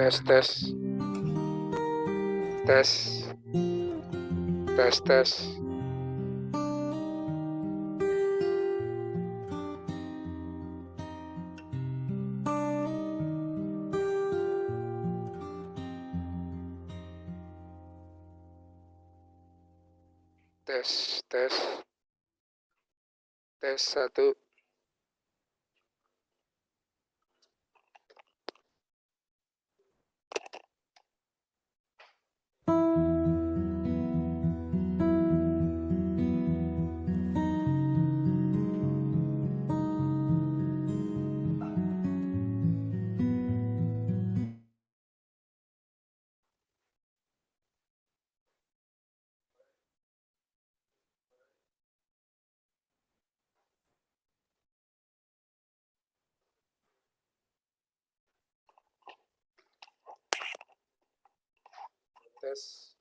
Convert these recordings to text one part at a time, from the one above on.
tes tes tes tes tes tes satu. Tes.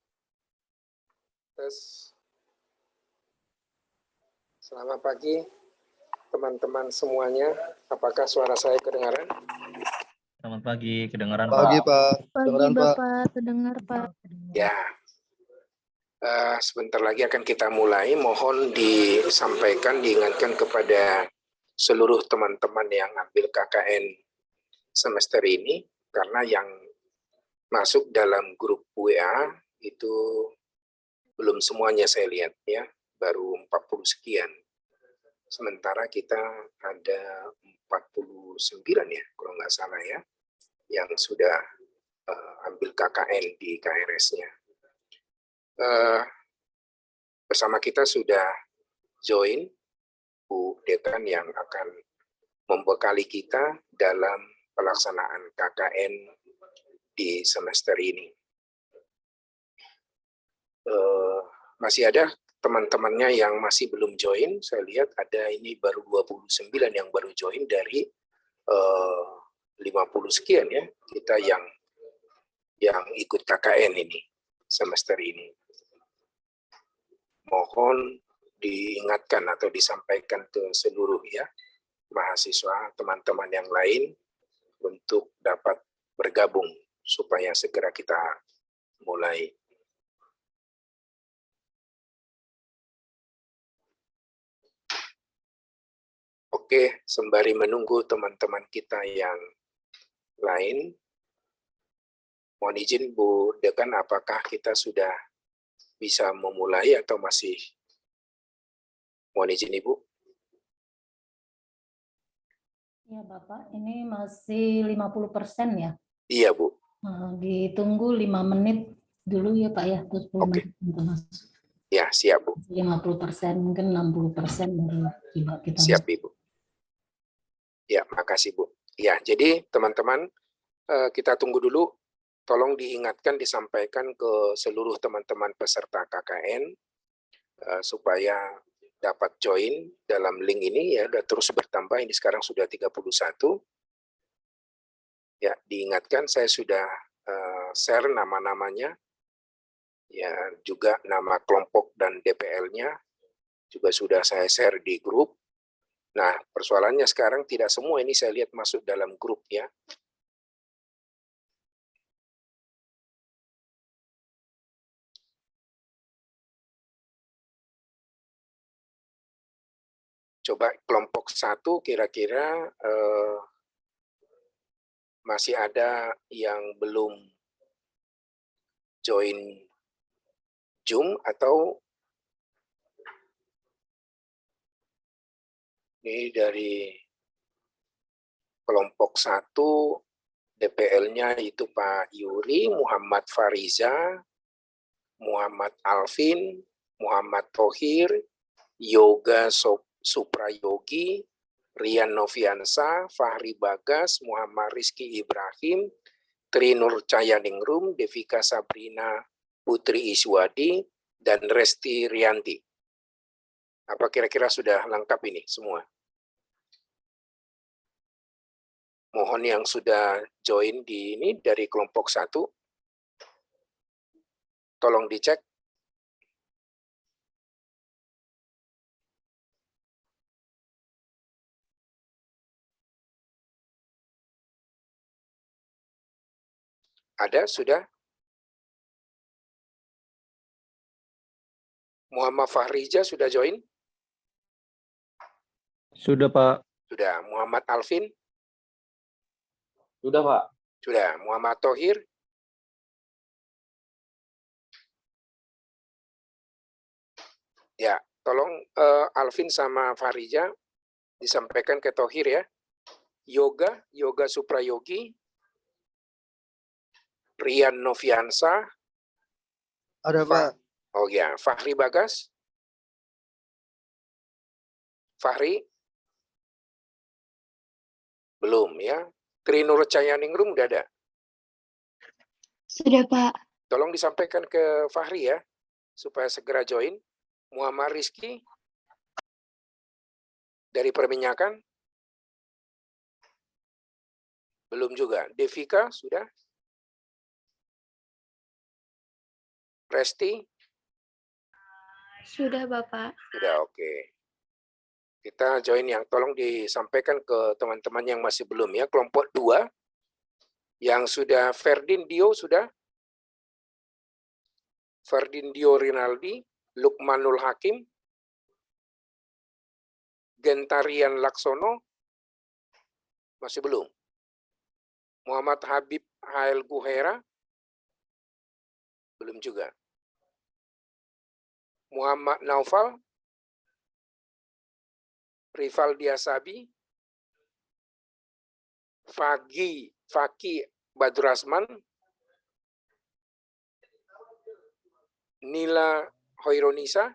Selamat pagi teman-teman semuanya. Apakah suara saya kedengaran? Selamat pagi, kedengaran Pagi, Pak. Pak. Pagi Bapak, terdengar Pak. Ya, sebentar lagi akan kita mulai. Mohon disampaikan, diingatkan kepada seluruh teman-teman yang ambil KKN semester ini, karena yang masuk dalam grup WA itu belum semuanya saya lihat ya, baru 40 sekian. Sementara kita ada 49 ya, kalau nggak salah ya, yang sudah ambil KKN di KRS-nya. Bersama kita sudah join Bu Dekan yang akan membekali kita dalam pelaksanaan KKN di semester ini. Masih ada teman-temannya yang masih belum join. Saya lihat ada ini baru 29 yang baru join dari 50 sekian ya kita yang ikut KKN ini semester ini. Mohon diingatkan atau disampaikan ke seluruh ya mahasiswa, teman-teman yang lain untuk dapat bergabung supaya segera kita mulai. Oke, sembari menunggu teman-teman kita yang lain, mohon izin Bu Dekan, apakah kita sudah bisa memulai atau masih? Mohon izin Ibu. Ya Bapak, ini masih 50% ya? Iya Bu. Ditunggu 5 menit dulu ya Pak ya, terus 10 Oke. menit untuk masuk. Ya, siap Bu. 50%, mungkin 60% baru tiba kita. Siap Ibu. Ya, makasih Bu. Ya, jadi teman-teman kita tunggu dulu. Tolong diingatkan, disampaikan ke seluruh teman-teman peserta KKN supaya dapat join dalam link ini ya, udah terus bertambah, ini sekarang sudah 31. Ya, diingatkan saya sudah share nama-namanya. Ya, juga nama kelompok dan DPL-nya juga sudah saya share di grup. Nah, persoalannya sekarang tidak semua ini saya lihat masuk dalam grup ya. Coba kelompok 1 kira-kira masih ada yang belum join Zoom atau ini dari kelompok 1 DPL-nya itu Pak Yuri, Muhammad Fariza, Muhammad Alvin, Muhammad Tohir, Yoga Suprayogi, Rian Noviansa, Fahri Bagas, Muhammad Rizky Ibrahim, Trinur Cayaningrum, Devika Sabrina Putri Iswadi, dan Resti Rianti. Apa kira-kira sudah lengkap ini semua? Mohon yang sudah join di ini dari kelompok 1, tolong dicek. Ada, sudah? Muhammad Fahrija sudah join? Sudah, Pak. Sudah. Muhammad Alvin? Sudah, Pak. Sudah. Muhammad Tohir? Ya, tolong Alvin sama Fahrija disampaikan ke Tohir ya. Yoga Suprayogi, Rian Noviansa, Ada Pak. oh ya, Fahri Bagas, Fahri, belum ya. Trinur Cayaningrum udah ada. Sudah, Pak. Tolong disampaikan ke Fahri ya, supaya segera join. Muhammad Rizky, dari perminyakan, belum juga. Devika, sudah. Resti, Sudah, Bapak. sudah, oke. Kita join yang tolong disampaikan ke teman-teman yang masih belum ya. Kelompok 2, yang sudah Ferdindio sudah. Ferdindio Rinaldi, Lukmanul Hakim, Gentarian Laksono, masih belum. Muhammad Habib Hael Guhera, belum juga. Muhammad Naufal, Rivaldi Asabi, Faki Badurasman, Nila Hoironisa,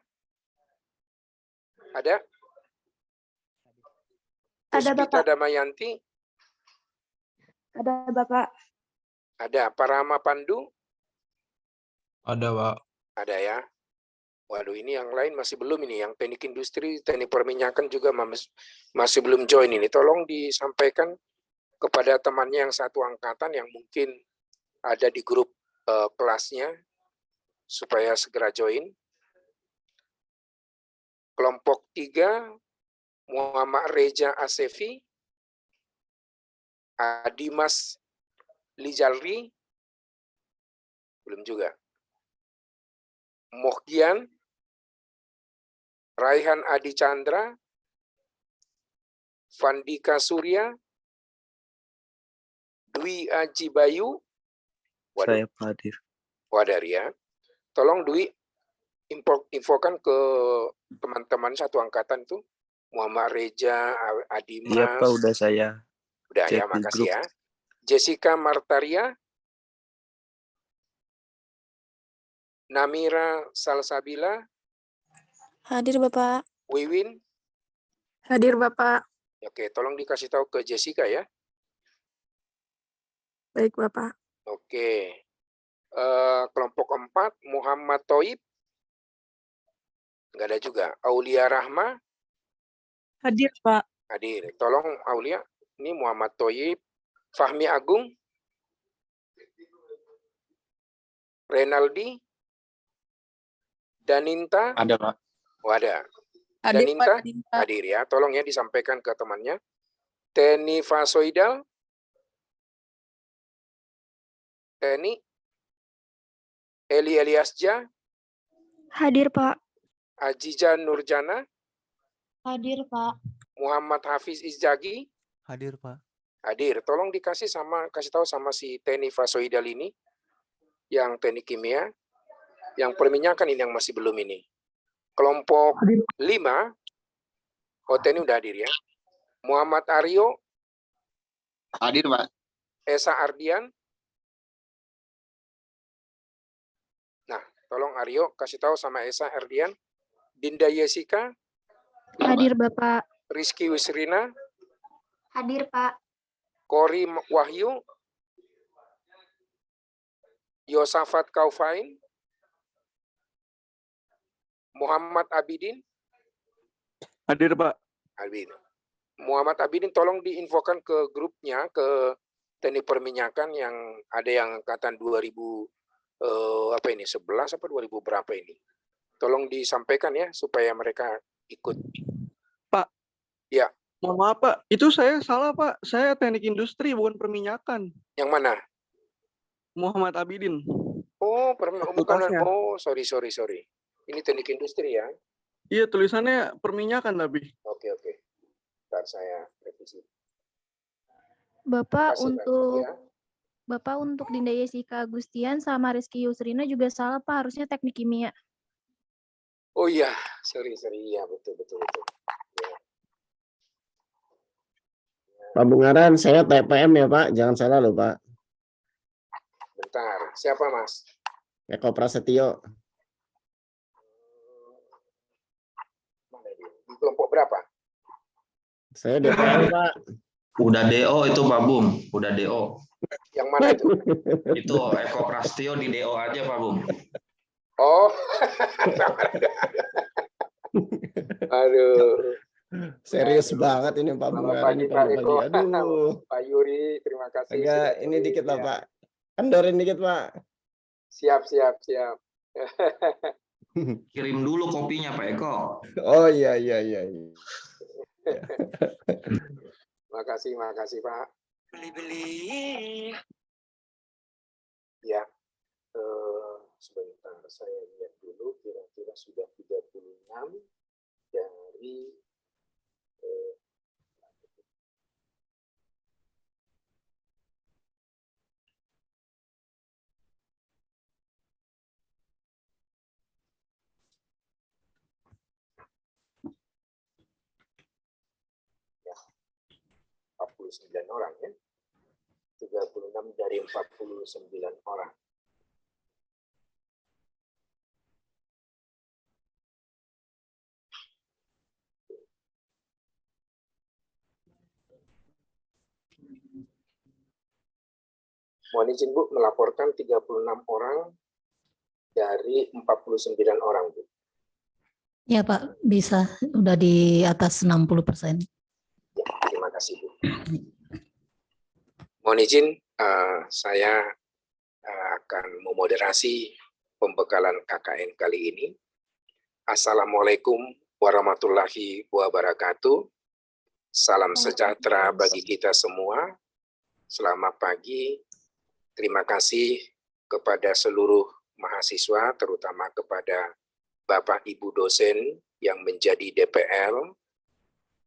ada? Ada, Puspita Bapak. Damayanti, Ada, Bapak. ada. Parama Pandu, Ada, Pak. ada ya. Waduh, ini yang lain masih belum ini. Yang teknik industri, teknik perminyakan juga masih belum join ini. Tolong disampaikan kepada temannya yang satu angkatan yang mungkin ada di grup kelasnya, supaya segera join. Kelompok 3, Muhammad Reja Asefi, Adimas Lijalri, belum juga. Mohgian, Raihan Adi Chandra, Vandika Surya, Dwi Aji Bayu, Saya Pak Hadir. Wadar ya. Tolong Dwi infokan ke teman-teman satu angkatan tuh, Muhammad Reja, Adimas. Iya Pak, udah saya Udah ya, cek di makasih grup. ya. Jessica Martaria, Namira Salsabila, Hadir, Bapak. Wiwin. Hadir, Bapak. Oke, tolong dikasih tahu ke Jessica ya. Baik, Bapak. Oke. Kelompok 4, Muhammad Toib. Enggak ada juga. Aulia Rahma, Hadir, Pak. hadir. Tolong Aulia, ini Muhammad Toib. Fahmi Agung, Renaldi, Daninta. Ada, Pak. Oh, ada. Hadir, Daninta, Pak. Daninta. hadir ya. Tolong ya disampaikan ke temannya. Teni Fasoidal, Teni, Eli Eliasja, Hadir, Pak. Ajija Nurjana, Hadir, Pak. Muhammad Hafiz Izjagi, Hadir, Pak. hadir. Tolong kasih tahu sama si Teni Fasoidal ini, yang teknik kimia, yang perminyakan ini yang masih belum ini. Kelompok 5, oh Teni udah hadir ya. Muhammad Aryo, Hadir Pak. Esa Ardian. Nah, tolong Aryo kasih tahu sama Esa Ardian. Dinda Yesika, Hadir, Bapak. Rizky Wisrina, Hadir, Pak. Kori Wahyu, Yosafat Kaufain, Muhammad Abidin. Hadir Pak. Abidin. Muhammad Abidin tolong diinfokan ke grupnya, ke teknik perminyakan yang ada yang angkatan 2000 apa ini 11 apa 2000 berapa ini. Tolong disampaikan ya supaya mereka ikut. Pak. Ya. Mohon maaf Pak, itu saya salah Pak. Saya teknik industri bukan perminyakan. Yang mana? Muhammad Abidin. Oh, bukan. Fakultasnya. Oh, sorry. Ini teknik industri ya? Iya, tulisannya perminyakan tapi. Oke. Ntar saya revisi. Bapak Kasih, untuk ya. Bapak untuk Dinda Yesika Agustian sama Rizky Yusrina juga salah Pak, harusnya teknik kimia. Oh iya, sorry. Iya, betul. Ya. Pak Bungaran, saya TPM ya Pak, jangan salah loh Pak. Bentar, siapa Mas? Eko Prasetyo. Mana dia? Di kelompok berapa? Saya DPM Pak. Udah DO itu Pak Bum, udah DO. Yang mana itu? Itu Eko Prastio di DO aja Pak Bum. Oh, aduh. Serius banget ini Pak Selamat Bungaran. pagi Ini Pak pagi-pagi. Eko. Aduh, Pak Yuri, terima kasih. agak sudah ini join. dikit lah Ya. Pak. Kendorin dikit Pak. Siap. Kirim dulu kopinya Pak Eko. Oh iya. Makasih Pak. Beli. Ya, sebentar saya lihat dulu kira-kira sudah 36 dari ya, 49 orang ya. 36 dari 49 orang. Mohon izin Bu, melaporkan 36 orang dari 49 orang Bu. Ya Pak, bisa. Udah di atas 60%. Ya, terima kasih Bu. Mohon izin, saya akan memoderasi pembekalan KKN kali ini. Assalamualaikum warahmatullahi wabarakatuh. Salam sejahtera bagi kita semua. Selamat pagi. Terima kasih kepada seluruh mahasiswa, terutama kepada Bapak Ibu dosen yang menjadi DPL.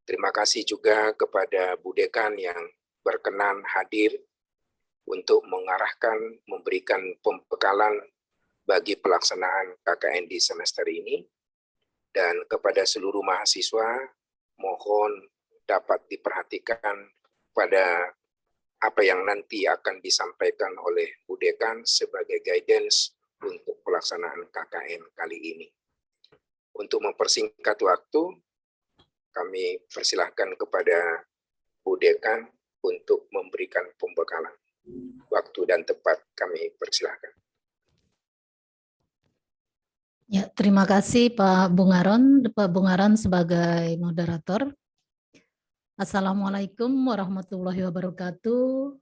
Terima kasih juga kepada Bu Dekan yang berkenan hadir untuk mengarahkan, memberikan pembekalan bagi pelaksanaan KKN di semester ini. Dan kepada seluruh mahasiswa, mohon dapat diperhatikan pada apa yang nanti akan disampaikan oleh Bu Dekan sebagai guidance untuk pelaksanaan KKN kali ini. Untuk mempersingkat waktu, kami persilahkan kepada Bu Dekan untuk memberikan pembekalan. Waktu dan tempat kami persilahkan. Ya, terima kasih Pak Bungaran sebagai moderator. Assalamualaikum warahmatullahi wabarakatuh.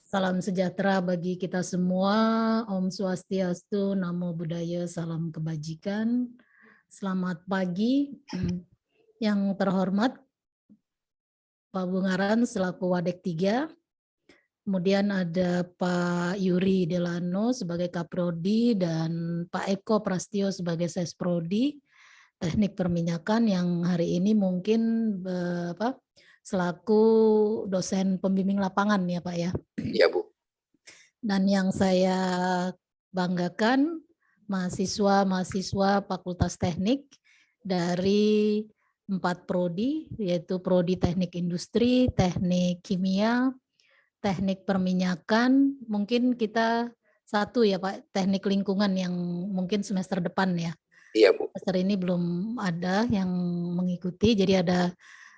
Salam sejahtera bagi kita semua. Om Swastiastu, Namo Buddhaya, salam kebajikan. Selamat pagi. Yang terhormat Pak Bungaran selaku Wadek 3. Kemudian ada Pak Yuri Delano sebagai Kaprodi dan Pak Eko Prastio sebagai Sesprodi Teknik Perminyakan yang hari ini mungkin selaku dosen pembimbing lapangan ya Pak ya. Ya Bu. Dan yang saya banggakan mahasiswa Fakultas Teknik dari 4 prodi, yaitu Prodi Teknik Industri, Teknik Kimia, Teknik Perminyakan, mungkin kita satu ya Pak, Teknik Lingkungan yang mungkin semester depan ya. Iya Bu. Semester ini belum ada yang mengikuti, jadi ada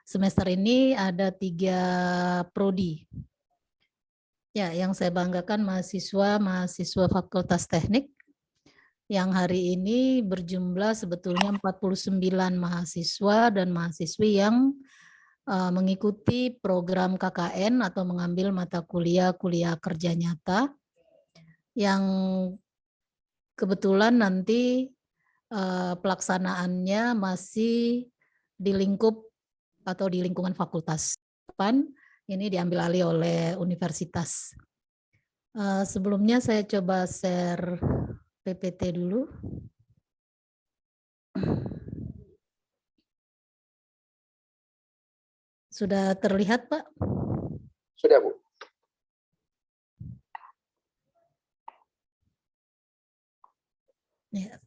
semester ini ada 3 prodi. Ya, yang saya banggakan mahasiswa Fakultas Teknik yang hari ini berjumlah sebetulnya 49 mahasiswa dan mahasiswi yang mengikuti program KKN atau mengambil mata kuliah kerja nyata yang kebetulan nanti pelaksanaannya masih di lingkup atau di lingkungan fakultas. Ini diambil alih oleh universitas. Sebelumnya saya coba share PPT dulu. Sudah terlihat, Pak? Sudah, Bu. Ya.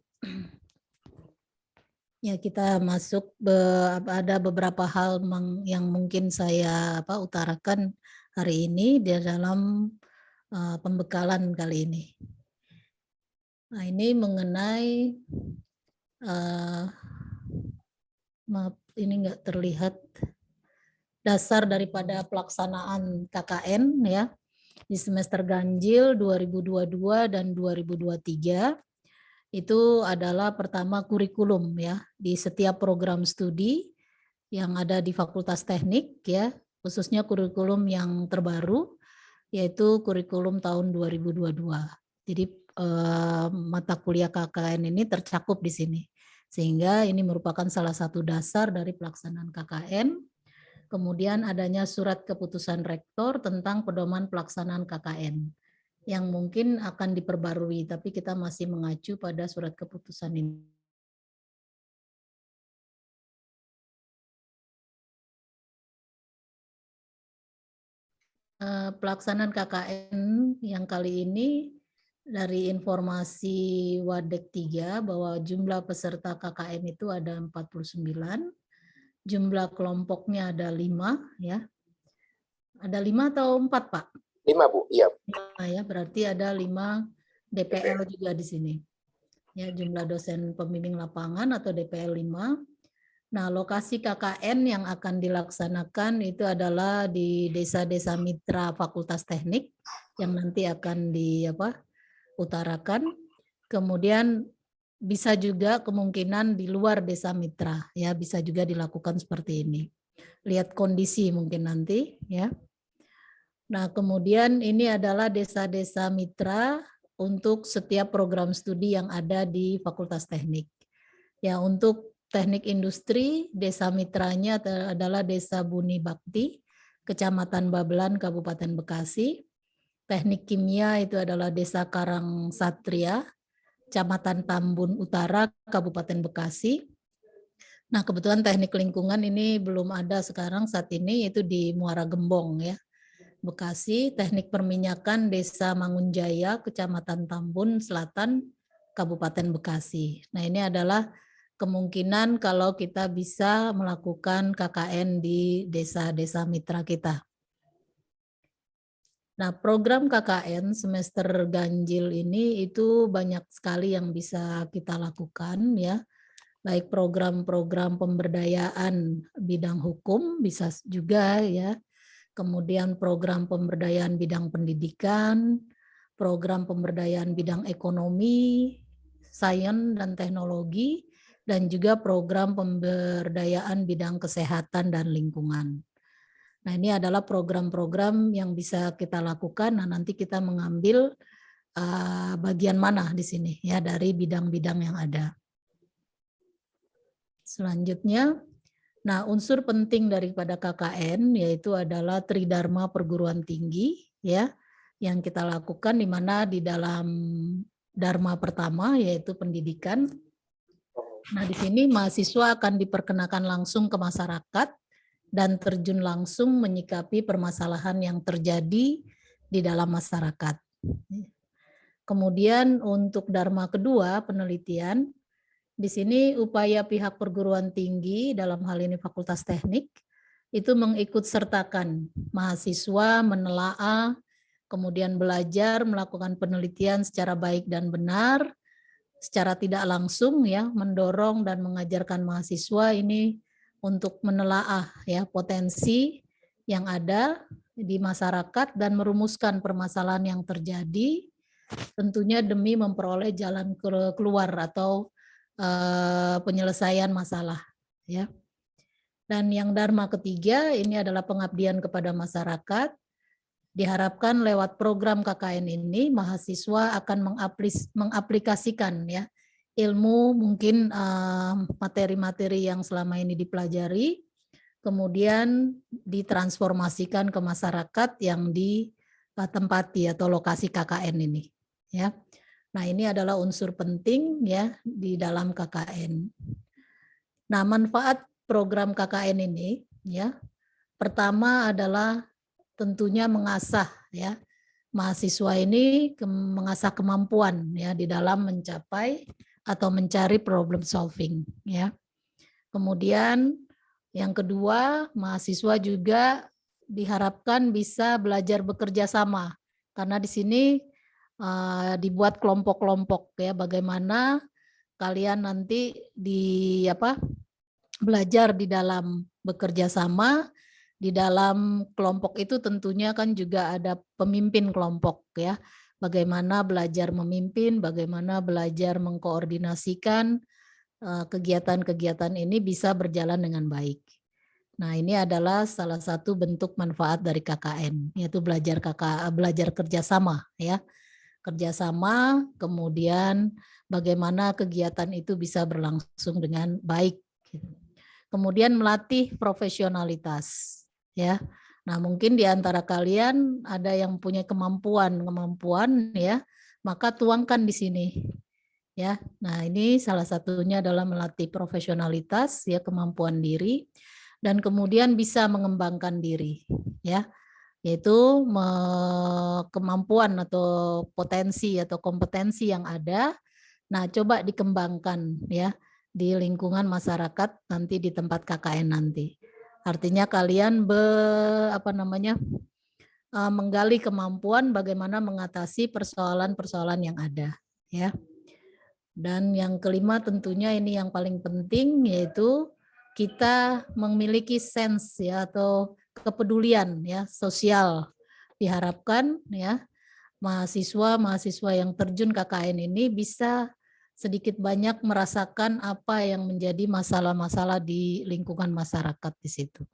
Ya, kita masuk ada beberapa hal yang mungkin saya utarakan hari ini di dalam pembekalan kali ini. Nah, ini mengenai maaf, ini enggak terlihat dasar daripada pelaksanaan KKN ya di semester ganjil 2022 dan 2023. Itu adalah pertama kurikulum ya di setiap program studi yang ada di Fakultas Teknik ya, khususnya kurikulum yang terbaru yaitu kurikulum tahun 2022. Jadi mata kuliah KKN ini tercakup di sini. Sehingga ini merupakan salah satu dasar dari pelaksanaan KKN. Kemudian adanya surat keputusan rektor tentang pedoman pelaksanaan KKN. Yang mungkin akan diperbarui, tapi kita masih mengacu pada surat keputusan ini. Pelaksanaan KKN yang kali ini dari informasi Wadek 3 bahwa jumlah peserta KKN itu ada 49, jumlah kelompoknya ada 5 ya. Ada 5 atau 4, Pak? 5, Bu. Iya. Nah, ya, berarti ada 5 DPL juga di sini. Ya, jumlah dosen pembimbing lapangan atau DPL 5. Nah, lokasi KKN yang akan dilaksanakan itu adalah di desa-desa mitra Fakultas Teknik yang nanti akan diutarakan. Kemudian bisa juga kemungkinan di luar desa mitra, ya bisa juga dilakukan seperti ini. Lihat kondisi mungkin nanti, ya. Nah, kemudian ini adalah desa-desa mitra untuk setiap program studi yang ada di Fakultas Teknik. Ya, untuk teknik industri, desa mitranya adalah Desa Buni Bakti, Kecamatan Babelan, Kabupaten Bekasi. Teknik kimia itu adalah Desa Karang Satria, Kecamatan Tambun Utara, Kabupaten Bekasi. Nah, kebetulan teknik lingkungan ini belum ada sekarang saat ini, itu di Muara Gembong ya. Bekasi, teknik perminyakan Desa Mangunjaya, Kecamatan Tambun Selatan, Kabupaten Bekasi. Nah, ini adalah kemungkinan kalau kita bisa melakukan KKN di desa-desa mitra kita. Nah, program KKN semester ganjil ini itu banyak sekali yang bisa kita lakukan ya. Baik program-program pemberdayaan bidang hukum bisa juga ya. Kemudian program pemberdayaan bidang pendidikan, program pemberdayaan bidang ekonomi, sains dan teknologi, dan juga program pemberdayaan bidang kesehatan dan lingkungan. Nah, ini adalah program-program yang bisa kita lakukan. Nah, nanti kita mengambil bagian mana di sini ya dari bidang-bidang yang ada. Selanjutnya, nah, unsur penting daripada KKN yaitu adalah Tridharma perguruan tinggi ya yang kita lakukan di mana di dalam dharma pertama yaitu pendidikan. Nah, di sini mahasiswa akan diperkenakan langsung ke masyarakat dan terjun langsung menyikapi permasalahan yang terjadi di dalam masyarakat. Kemudian untuk dharma kedua penelitian. Di sini upaya pihak perguruan tinggi dalam hal ini Fakultas Teknik itu mengikut sertakan mahasiswa menelaah, kemudian belajar melakukan penelitian secara baik dan benar, secara tidak langsung ya mendorong dan mengajarkan mahasiswa ini untuk menelaah ya potensi yang ada di masyarakat dan merumuskan permasalahan yang terjadi, tentunya demi memperoleh jalan keluar atau penyelesaian masalah ya. Dan yang dharma ketiga ini adalah pengabdian kepada masyarakat. Diharapkan lewat program KKN ini mahasiswa akan mengaplikasikan ya ilmu mungkin materi-materi yang selama ini dipelajari kemudian ditransformasikan ke masyarakat yang tempati atau lokasi KKN ini, ya. Nah, ini adalah unsur penting ya di dalam KKN. Nah, manfaat program KKN ini ya, pertama adalah tentunya mengasah ya mahasiswa ini mengasah kemampuan ya di dalam mencapai atau mencari problem solving ya. Kemudian yang kedua, mahasiswa juga diharapkan bisa belajar bekerja sama karena di sini dibuat kelompok-kelompok ya, bagaimana kalian nanti belajar di dalam bekerja sama. Di dalam kelompok itu tentunya kan juga ada pemimpin kelompok ya, bagaimana belajar memimpin, bagaimana belajar mengkoordinasikan kegiatan-kegiatan ini bisa berjalan dengan baik. Nah, ini adalah salah satu bentuk manfaat dari KKN, yaitu belajar kerjasama ya. Kerjasama, kemudian bagaimana kegiatan itu bisa berlangsung dengan baik. Kemudian melatih profesionalitas ya. Nah, mungkin di antara kalian ada yang punya kemampuan ya, maka tuangkan di sini. Ya. Nah, ini salah satunya adalah melatih profesionalitas ya, kemampuan diri, dan kemudian bisa mengembangkan diri ya. Yaitu kemampuan atau potensi atau kompetensi yang ada, nah coba dikembangkan ya di lingkungan masyarakat nanti di tempat KKN nanti. Artinya kalian menggali kemampuan bagaimana mengatasi persoalan-persoalan yang ada ya. Dan yang kelima tentunya ini yang paling penting, yaitu kita memiliki sense ya atau kepedulian ya sosial. Diharapkan ya mahasiswa yang terjun KKN ini bisa sedikit banyak merasakan apa yang menjadi masalah-masalah di lingkungan masyarakat di situ.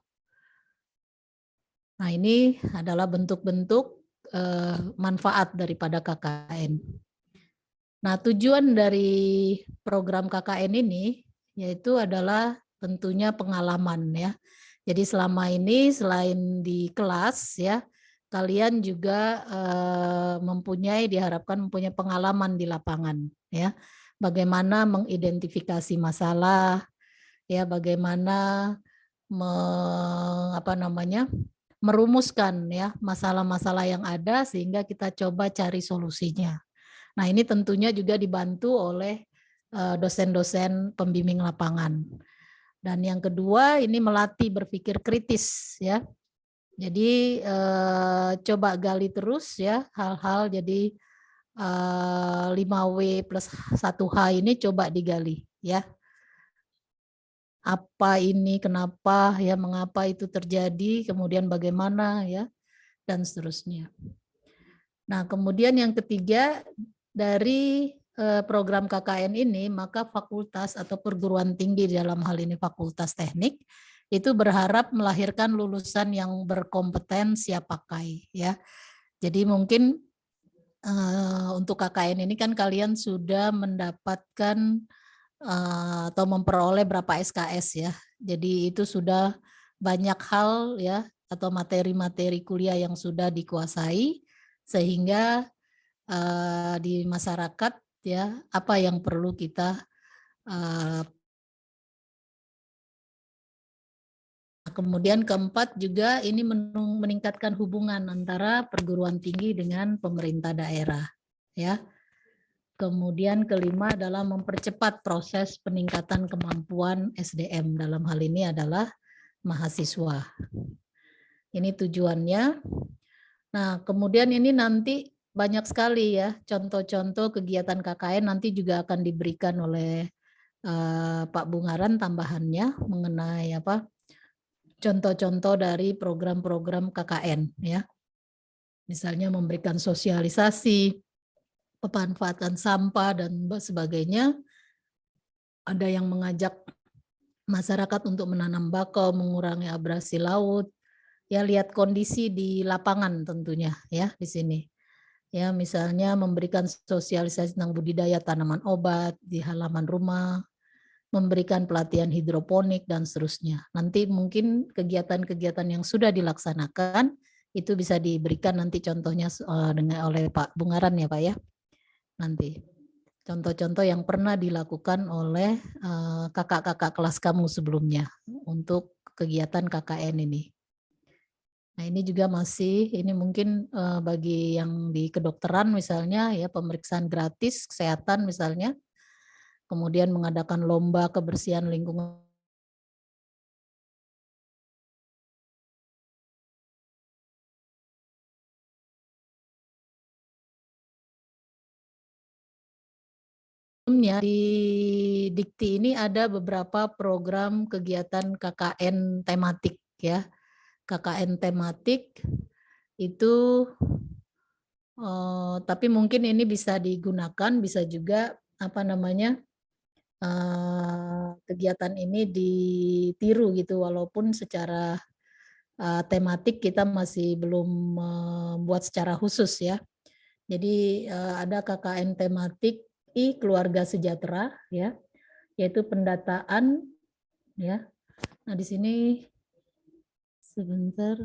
Nah, ini adalah bentuk-bentuk manfaat daripada KKN. Nah, tujuan dari program KKN ini yaitu adalah tentunya pengalaman ya. Jadi selama ini selain di kelas ya, kalian juga diharapkan mempunyai pengalaman di lapangan ya. Bagaimana mengidentifikasi masalah ya, bagaimana merumuskan ya masalah-masalah yang ada sehingga kita coba cari solusinya. Nah, ini tentunya juga dibantu oleh dosen-dosen pembimbing lapangan. Dan yang kedua ini melatih berpikir kritis ya. Jadi coba gali terus ya hal-hal, jadi 5W plus 1H ini coba digali ya. Apa ini, kenapa ya, mengapa itu terjadi, kemudian bagaimana ya, dan seterusnya. Nah, kemudian yang ketiga dari program KKN ini, maka fakultas atau perguruan tinggi dalam hal ini fakultas teknik itu berharap melahirkan lulusan yang berkompeten siap pakai ya. Jadi mungkin untuk KKN ini kan kalian sudah mendapatkan atau memperoleh berapa SKS ya. Jadi itu sudah banyak hal ya atau materi-materi kuliah yang sudah dikuasai sehingga di masyarakat ya apa yang perlu kita kemudian keempat juga ini meningkatkan hubungan antara perguruan tinggi dengan pemerintah daerah ya. Kemudian kelima adalah mempercepat proses peningkatan kemampuan SDM, dalam hal ini adalah mahasiswa. Ini tujuannya. Nah, kemudian ini nanti banyak sekali ya contoh-contoh kegiatan KKN nanti juga akan diberikan oleh Pak Bungaran tambahannya mengenai contoh-contoh dari program-program KKN ya. Misalnya memberikan sosialisasi, pemanfaatan sampah dan sebagainya. Ada yang mengajak masyarakat untuk menanam bakau, mengurangi abrasi laut. Ya, lihat kondisi di lapangan tentunya ya di sini. Ya, misalnya memberikan sosialisasi tentang budidaya tanaman obat di halaman rumah, memberikan pelatihan hidroponik dan seterusnya. Nanti mungkin kegiatan-kegiatan yang sudah dilaksanakan Itu bisa diberikan nanti contohnya dengan oleh Pak Bungaran ya Pak ya. Nanti contoh-contoh yang pernah dilakukan oleh kakak-kakak kelas kamu sebelumnya untuk kegiatan KKN ini. Nah ini juga masih, ini mungkin bagi yang di kedokteran misalnya ya, pemeriksaan gratis kesehatan misalnya, kemudian mengadakan lomba kebersihan lingkungan. Di Dikti ini ada beberapa program kegiatan KKN tematik ya. KKN tematik itu tapi mungkin ini bisa digunakan, bisa juga apa namanya kegiatan ini ditiru gitu, walaupun secara tematik kita masih belum membuat secara khusus ya. Jadi ada KKN tematik keluarga sejahtera ya, yaitu pendataan ya. Nah di sini sebentar.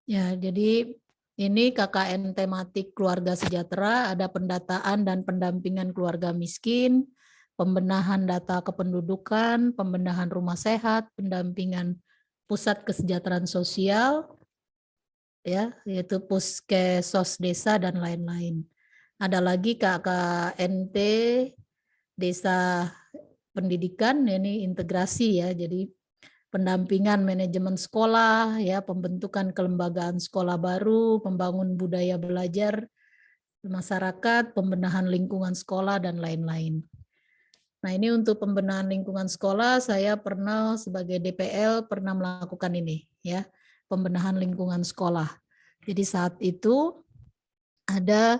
Ya, jadi ini KKN tematik keluarga sejahtera, ada pendataan dan pendampingan keluarga miskin, pembenahan data kependudukan, pembenahan rumah sehat, pendampingan pusat kesejahteraan sosial, ya, yaitu Puskesos desa dan lain-lain. Ada lagi KKNT desa pendidikan, ini integrasi ya, jadi pendampingan manajemen sekolah, ya, pembentukan kelembagaan sekolah baru, pembangun budaya belajar masyarakat, pembenahan lingkungan sekolah dan lain-lain. Nah ini untuk pembenahan lingkungan sekolah, saya pernah sebagai DPL pernah melakukan ini, ya, pembenahan lingkungan sekolah. Jadi saat itu ada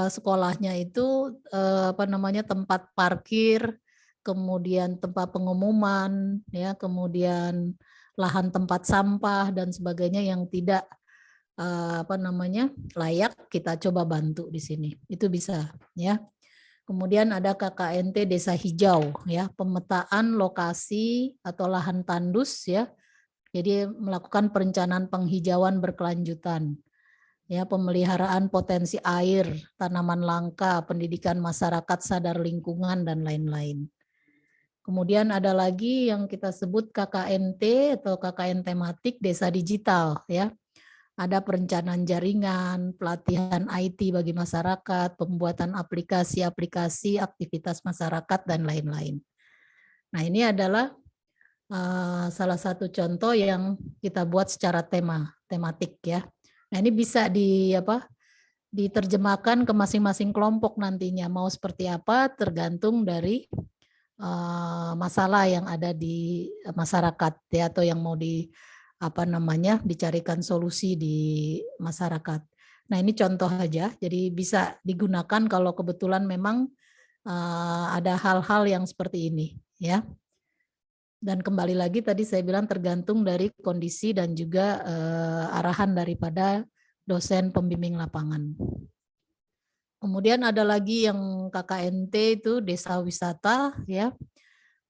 sekolahnya itu apa namanya tempat parkir, kemudian tempat pengumuman, ya, kemudian lahan tempat sampah dan sebagainya yang tidak apa namanya layak, kita coba bantu di sini. Itu bisa, ya. Kemudian ada KKNT Desa Hijau, ya, pemetaan lokasi atau lahan tandus, ya. Jadi melakukan perencanaan penghijauan berkelanjutan. Ya, pemeliharaan potensi air, tanaman langka, pendidikan masyarakat sadar lingkungan dan lain-lain. Kemudian ada lagi yang kita sebut KKNT atau KKN tematik desa digital, ya. Ada perencanaan jaringan, pelatihan IT bagi masyarakat, pembuatan aplikasi-aplikasi, aktivitas masyarakat dan lain-lain. Nah, ini adalah salah satu contoh yang kita buat secara tematik ya. Nah, ini bisa diterjemahkan ke masing-masing kelompok nantinya, mau seperti apa tergantung dari masalah yang ada di masyarakat ya, atau yang mau dicarikan solusi di masyarakat. Nah, ini contoh aja, jadi bisa digunakan kalau kebetulan memang ada hal-hal yang seperti ini ya. Dan kembali lagi tadi saya bilang tergantung dari kondisi dan juga arahan daripada dosen pembimbing lapangan. Kemudian ada lagi yang KKNT itu desa wisata ya.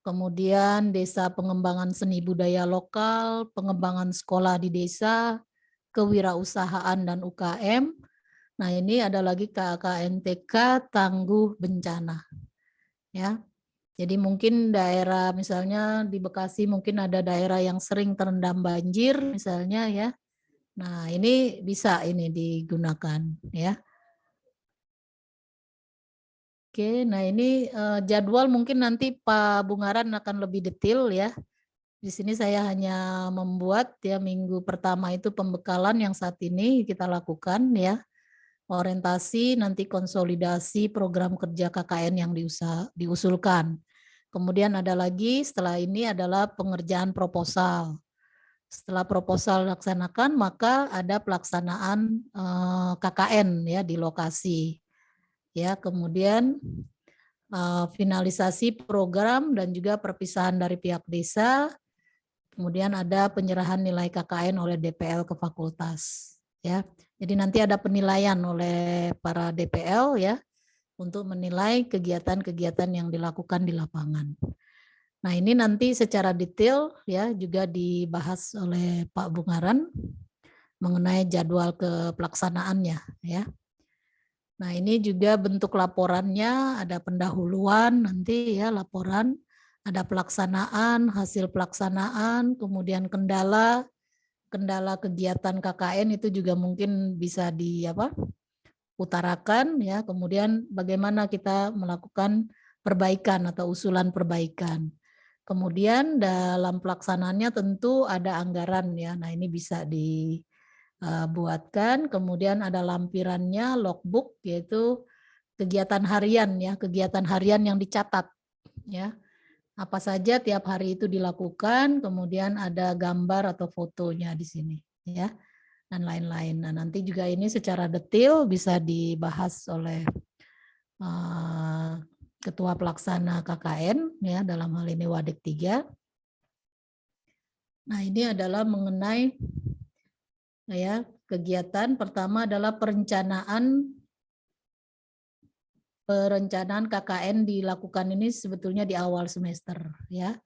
Kemudian desa pengembangan seni budaya lokal, pengembangan sekolah di desa, kewirausahaan dan UKM. Nah, ini ada lagi KKNTK tangguh bencana. Ya. Jadi mungkin daerah misalnya di Bekasi mungkin ada daerah yang sering terendam banjir misalnya ya. Nah, ini bisa ini digunakan ya. Oke, nah ini jadwal mungkin nanti Pak Bungaran akan lebih detail ya. Di sini saya hanya membuat ya minggu pertama itu pembekalan yang saat ini kita lakukan ya. Orientasi, nanti konsolidasi program kerja KKN yang diusulkan. Kemudian ada lagi setelah ini adalah pengerjaan proposal. Setelah proposal dilaksanakan maka ada pelaksanaan KKN ya di lokasi. Ya, kemudian finalisasi program dan juga perpisahan dari pihak desa. Kemudian ada penyerahan nilai KKN oleh DPL ke fakultas. Ya, jadi nanti ada penilaian oleh para DPL ya untuk menilai kegiatan-kegiatan yang dilakukan di lapangan. Nah, ini nanti secara detail ya juga dibahas oleh Pak Bungaran mengenai jadwal kepelaksanaannya ya. Nah, ini juga bentuk laporannya, ada pendahuluan nanti ya laporan, ada pelaksanaan, hasil pelaksanaan, kemudian kendala kegiatan KKN itu juga mungkin bisa utarakan ya, kemudian bagaimana kita melakukan perbaikan atau usulan perbaikan. Kemudian dalam pelaksanaannya tentu ada anggaran ya. Nah, ini bisa dibuatkan. Kemudian ada lampirannya, logbook yaitu kegiatan harian ya, kegiatan harian yang dicatat ya. Apa saja tiap hari itu dilakukan, kemudian ada gambar atau fotonya di sini ya. Dan lain-lain. Nah, nanti juga ini secara detail bisa dibahas oleh Ketua Pelaksana KKN ya, dalam hal ini Wadik 3. Nah, ini adalah mengenai ya kegiatan pertama adalah perencanaan KKN dilakukan ini sebetulnya di awal semester ya.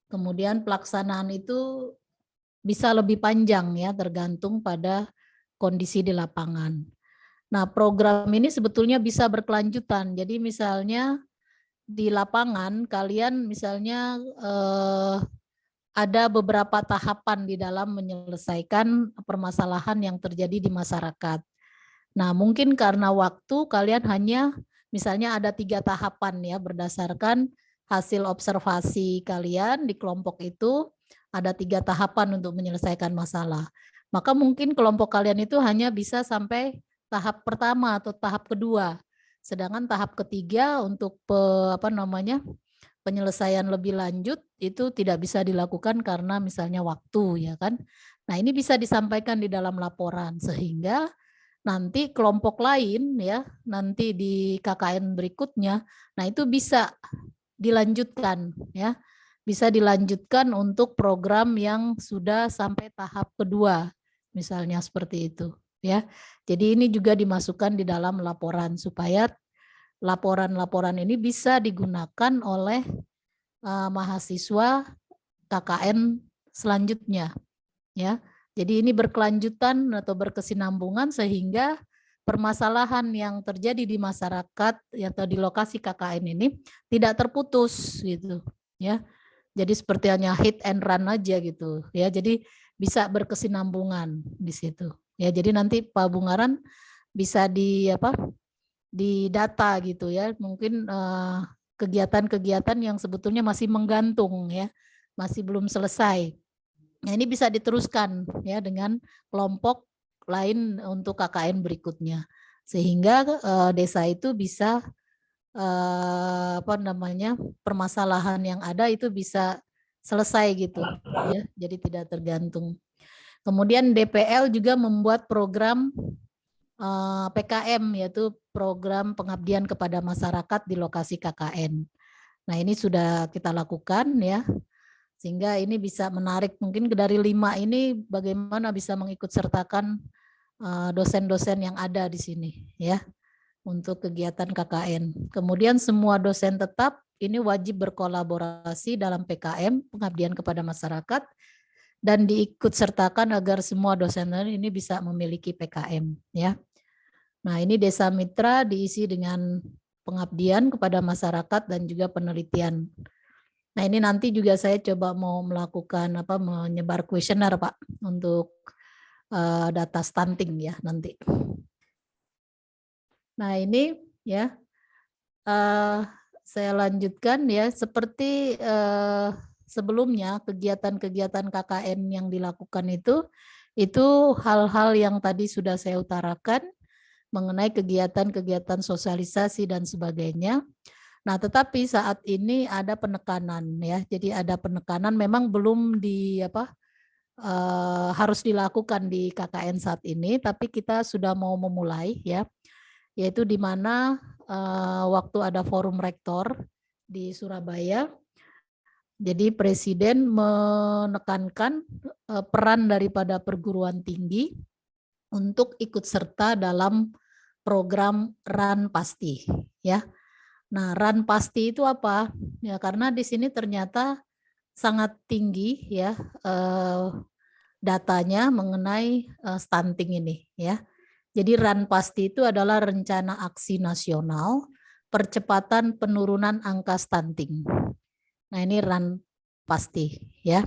Kemudian pelaksanaan itu bisa lebih panjang ya, tergantung pada kondisi di lapangan. Nah, program ini sebetulnya bisa berkelanjutan. Jadi misalnya di lapangan kalian misalnya ada beberapa tahapan di dalam menyelesaikan permasalahan yang terjadi di masyarakat. Nah, mungkin karena waktu kalian hanya misalnya ada 3 tahapan ya, berdasarkan hasil observasi kalian di kelompok itu ada 3 tahapan untuk menyelesaikan masalah. Maka mungkin kelompok kalian itu hanya bisa sampai tahap pertama atau tahap kedua. Sedangkan tahap ketiga untuk penyelesaian lebih lanjut itu tidak bisa dilakukan karena misalnya waktu ya kan. Nah, ini bisa disampaikan di dalam laporan sehingga nanti kelompok lain ya, nanti di KKN berikutnya, nah itu bisa dilanjutkan ya. Bisa dilanjutkan untuk program yang sudah sampai tahap kedua, misalnya seperti itu ya. Jadi ini juga dimasukkan di dalam laporan supaya laporan-laporan ini bisa digunakan oleh mahasiswa KKN selanjutnya ya. Jadi ini berkelanjutan atau berkesinambungan sehingga permasalahan yang terjadi di masyarakat atau di lokasi KKN ini tidak terputus gitu ya. Jadi seperti hanya hit and run aja gitu ya. Jadi bisa berkesinambungan di situ. Ya, jadi nanti Pak Bungaran bisa didata gitu ya. Mungkin kegiatan-kegiatan yang sebetulnya masih menggantung ya, masih belum selesai. Nah, ini bisa diteruskan ya dengan kelompok lain untuk KKN berikutnya. Sehingga desa itu bisa permasalahan yang ada itu bisa selesai gitu ya, jadi tidak tergantung. Kemudian DPL juga membuat program PKM yaitu program pengabdian kepada masyarakat di lokasi KKN. Nah, ini sudah kita lakukan ya, sehingga ini bisa menarik mungkin dari 5 ini bagaimana bisa mengikut sertakan dosen-dosen yang ada di sini ya, untuk kegiatan KKN. Kemudian semua dosen tetap ini wajib berkolaborasi dalam PKM, pengabdian kepada masyarakat, dan diikut sertakan agar semua dosen ini bisa memiliki PKM ya. Nah, ini Desa Mitra diisi dengan pengabdian kepada masyarakat dan juga penelitian. Nah, ini nanti juga saya coba mau melakukan menyebar kuesioner Pak untuk data stunting ya nanti. Nah, ini ya saya lanjutkan ya, seperti sebelumnya kegiatan-kegiatan KKN yang dilakukan itu hal-hal yang tadi sudah saya utarakan mengenai kegiatan-kegiatan sosialisasi dan sebagainya. Nah, tetapi saat ini ada penekanan ya, jadi ada penekanan memang belum harus dilakukan di KKN saat ini, tapi kita sudah mau memulai ya, yaitu di mana waktu ada forum rektor di Surabaya, jadi Presiden menekankan peran daripada perguruan tinggi untuk ikut serta dalam program RAN Pasti ya. Nah, run pasti itu apa? Ya, karena di sini ternyata sangat tinggi ya datanya mengenai stunting ini ya. Jadi run pasti itu adalah rencana aksi nasional percepatan penurunan angka stunting. Nah, ini run pasti ya.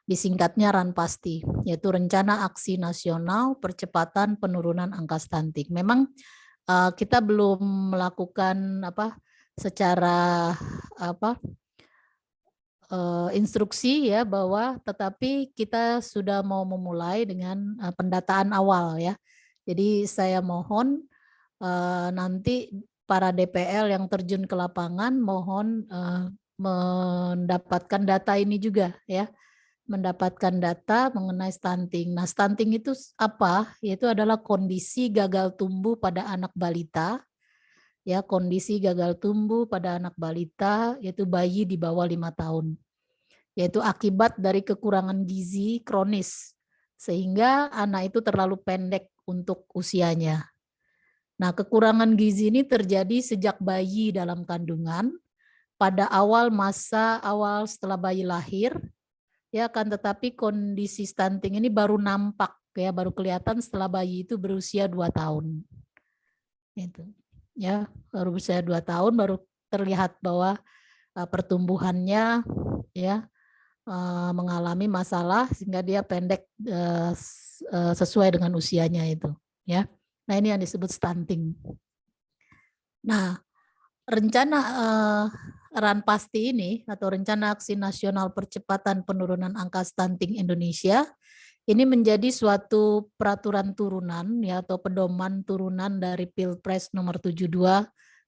Disingkatnya run pasti, yaitu rencana aksi nasional percepatan penurunan angka stunting. Memang kita belum melakukan secara instruksi ya bahwa, tetapi kita sudah mau memulai dengan pendataan awal ya. Jadi saya mohon nanti para DPL yang terjun ke lapangan mohon mendapatkan data ini juga ya, mendapatkan data mengenai stunting. Nah, stunting itu apa? Yaitu adalah kondisi gagal tumbuh pada anak balita ya, kondisi gagal tumbuh pada anak balita yaitu bayi di bawah 5 tahun. Yaitu akibat dari kekurangan gizi kronis sehingga anak itu terlalu pendek untuk usianya. Nah, kekurangan gizi ini terjadi sejak bayi dalam kandungan, pada masa awal setelah bayi lahir, ya kan, tetapi kondisi stunting ini baru nampak ya, baru kelihatan setelah bayi itu berusia 2 tahun. Itu. Ya, baru berusia 2 tahun baru terlihat bahwa pertumbuhannya ya mengalami masalah sehingga dia pendek sesuai dengan usianya itu ya. Nah, ini yang disebut stunting. Nah, rencana RAN pasti ini atau Rencana Aksi Nasional Percepatan Penurunan Angka Stunting Indonesia ini menjadi suatu peraturan turunan ya atau pedoman turunan dari Pilpres nomor 72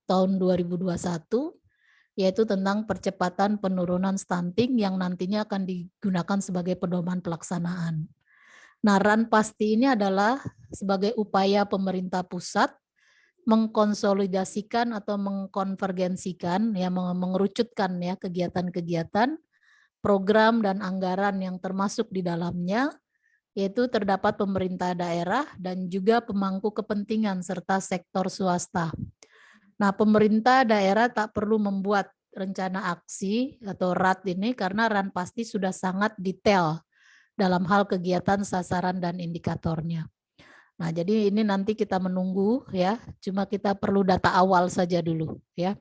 tahun 2021 yaitu tentang percepatan penurunan stunting yang nantinya akan digunakan sebagai pedoman pelaksanaan. Nah, RAN pasti ini adalah sebagai upaya pemerintah pusat mengkonsolidasikan atau mengkonvergensikan ya, mengerucutkan ya kegiatan-kegiatan, program dan anggaran yang termasuk di dalamnya, yaitu terdapat pemerintah daerah dan juga pemangku kepentingan serta sektor swasta. Nah, pemerintah daerah tak perlu membuat rencana aksi atau RAT ini karena RAN pasti sudah sangat detail dalam hal kegiatan, sasaran, dan indikatornya. Nah, jadi ini nanti kita menunggu ya, cuma kita perlu data awal saja dulu ya.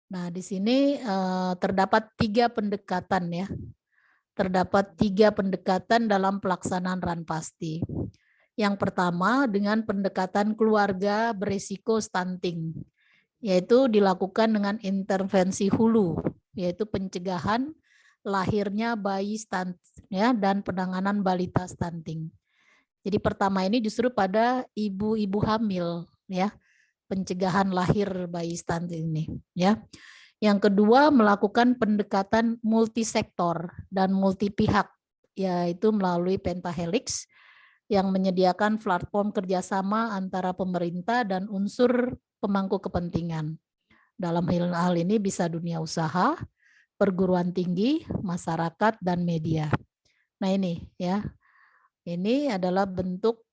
Nah, di sini terdapat 3 pendekatan ya. Terdapat 3 pendekatan dalam pelaksanaan RAN pasti. Yang pertama dengan pendekatan keluarga berisiko stunting, yaitu dilakukan dengan intervensi hulu, yaitu pencegahan lahirnya bayi stunting ya, dan penanganan balita stunting. Jadi pertama ini justru pada ibu-ibu hamil ya, pencegahan lahir bayi stunting ini ya. Yang kedua melakukan pendekatan multisektor dan multi pihak, yaitu melalui pentahelix yang menyediakan platform kerjasama antara pemerintah dan unsur pemangku kepentingan. Dalam hal ini bisa dunia usaha, perguruan tinggi, masyarakat, dan media. Nah, ini ya, ini adalah bentuk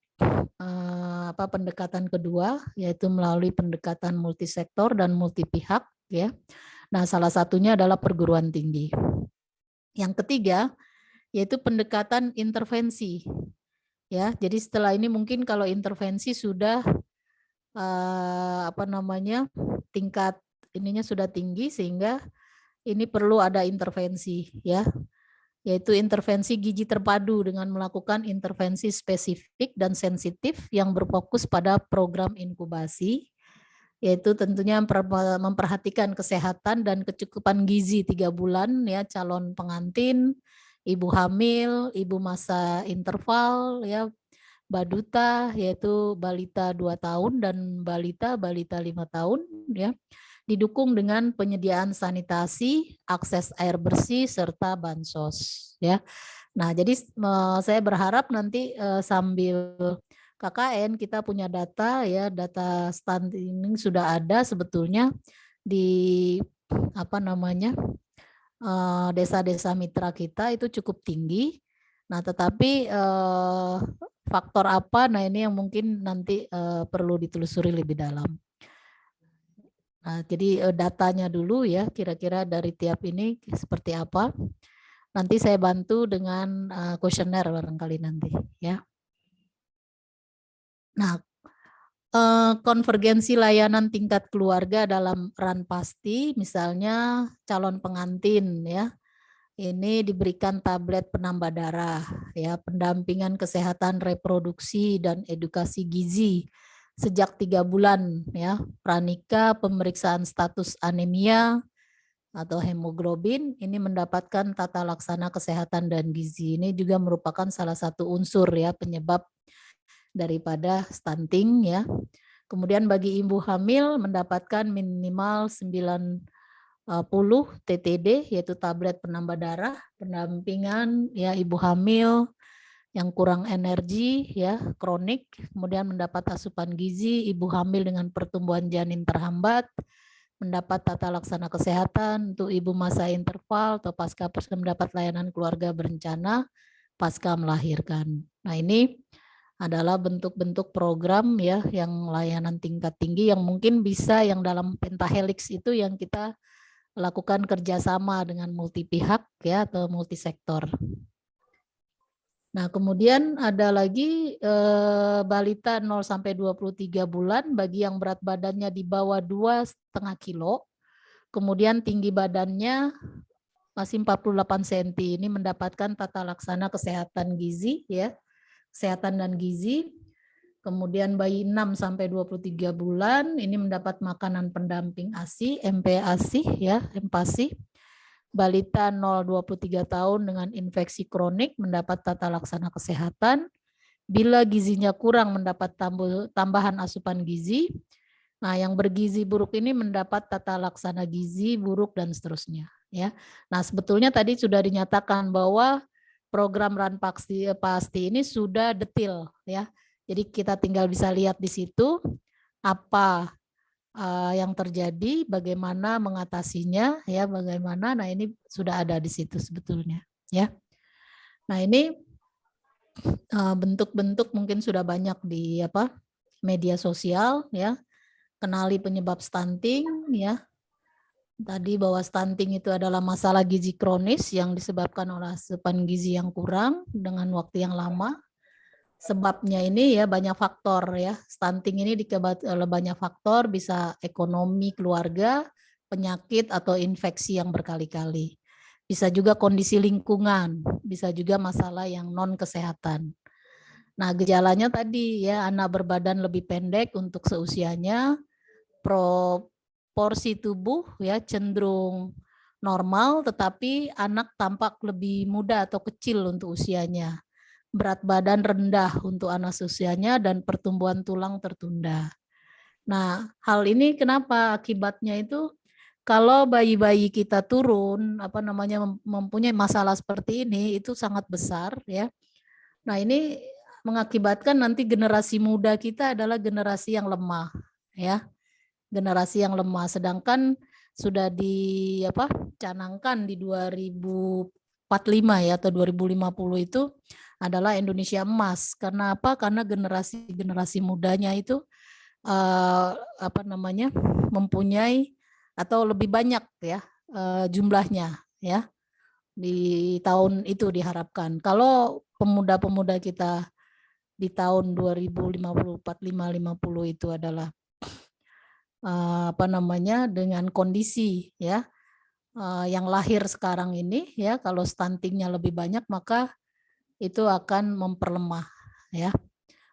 pendekatan kedua, yaitu melalui pendekatan multisektor dan multi pihak ya. Nah, salah satunya adalah perguruan tinggi. Yang ketiga yaitu pendekatan intervensi. Ya, jadi setelah ini mungkin kalau intervensi sudah tingkat ininya sudah tinggi sehingga ini perlu ada intervensi ya, yaitu intervensi gizi terpadu dengan melakukan intervensi spesifik dan sensitif yang berfokus pada program inkubasi, yaitu tentunya memperhatikan kesehatan dan kecukupan gizi 3 bulan ya calon pengantin, ibu hamil, ibu masa interval ya, baduta yaitu balita 2 tahun dan balita 5 tahun ya, didukung dengan penyediaan sanitasi, akses air bersih serta bansos ya. Nah, jadi saya berharap nanti sambil KKN kita punya data ya, data stunting sudah ada sebetulnya di desa-desa mitra kita itu cukup tinggi. Nah, tetapi faktor apa? Nah, ini yang mungkin nanti perlu ditelusuri lebih dalam. Nah, jadi datanya dulu ya, kira-kira dari tiap ini seperti apa. Nanti saya bantu dengan kuesioner barangkali nanti ya. Nah, konvergensi layanan tingkat keluarga dalam Ranpasti, misalnya calon pengantin ya, ini diberikan tablet penambah darah, ya, pendampingan kesehatan reproduksi dan edukasi gizi sejak 3 bulan, ya, pranikah, pemeriksaan status anemia atau hemoglobin, ini mendapatkan tata laksana kesehatan dan gizi. Ini juga merupakan salah satu unsur ya penyebab daripada stunting ya. Kemudian bagi ibu hamil mendapatkan minimal 90 TTD yaitu tablet penambah darah, pendampingan ya ibu hamil yang kurang energi ya kronik, kemudian mendapat asupan gizi, ibu hamil dengan pertumbuhan janin terhambat, mendapat tata laksana kesehatan untuk ibu masa interval atau pasca mendapat layanan keluarga berencana pasca melahirkan. Nah, ini adalah bentuk-bentuk program ya yang layanan tingkat tinggi yang mungkin bisa yang dalam pentahelix itu yang kita lakukan kerjasama dengan multi pihak ya atau multisektor. Nah, kemudian ada lagi balita 0 sampai 23 bulan bagi yang berat badannya di bawah 2,5 kilo. Kemudian tinggi badannya masih 48 cm. Ini mendapatkan tata laksana kesehatan gizi ya. Kesehatan dan gizi. Kemudian bayi 6 sampai 23 bulan ini mendapat makanan pendamping ASI, MPASI ya, MPASI. Balita 0-23 tahun dengan infeksi kronik mendapat tata laksana kesehatan. Bila gizinya kurang mendapat tambahan asupan gizi. Nah, yang bergizi buruk ini mendapat tata laksana gizi buruk dan seterusnya ya. Nah, sebetulnya tadi sudah dinyatakan bahwa program Ranpasti ini sudah detail ya. Jadi kita tinggal bisa lihat di situ apa yang terjadi, bagaimana mengatasinya, ya, bagaimana. Nah, ini sudah ada di situ sebetulnya, ya. Nah, ini bentuk-bentuk mungkin sudah banyak di media sosial, ya. Kenali penyebab stunting, ya. Tadi bahwa stunting itu adalah masalah gizi kronis yang disebabkan oleh asupan gizi yang kurang dengan waktu yang lama. Sebabnya ini ya banyak faktor ya. Stunting ini disebabkan oleh banyak faktor, bisa ekonomi keluarga, penyakit atau infeksi yang berkali-kali. Bisa juga kondisi lingkungan, bisa juga masalah yang non kesehatan. Nah, gejalanya tadi ya anak berbadan lebih pendek untuk seusianya, proporsi tubuh ya cenderung normal tetapi anak tampak lebih muda atau kecil untuk usianya. Berat badan rendah untuk anak usianya dan pertumbuhan tulang tertunda. Nah, hal ini kenapa akibatnya itu kalau bayi-bayi kita turun mempunyai masalah seperti ini itu sangat besar ya. Nah, ini mengakibatkan nanti generasi muda kita adalah generasi yang lemah ya. Generasi yang lemah, sedangkan sudah dicanangkan di 2045 ya atau 2050 itu adalah Indonesia emas. Karena apa? Karena generasi mudanya itu mempunyai atau lebih banyak ya jumlahnya ya di tahun itu diharapkan. Kalau pemuda-pemuda kita di tahun 2050, 45, 50 itu adalah dengan kondisi ya yang lahir sekarang ini ya, kalau stuntingnya lebih banyak maka itu akan memperlemah ya.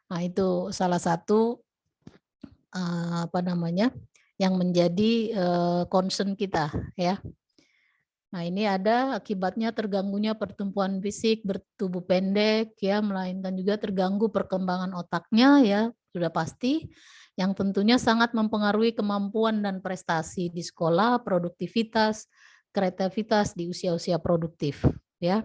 Nah, itu salah satu yang menjadi concern kita ya. Nah, ini ada akibatnya terganggunya pertumbuhan fisik, bertubuh pendek ya, melainkan juga terganggu perkembangan otaknya ya, sudah pasti, yang tentunya sangat mempengaruhi kemampuan dan prestasi di sekolah, produktivitas, kreativitas di usia-usia produktif ya.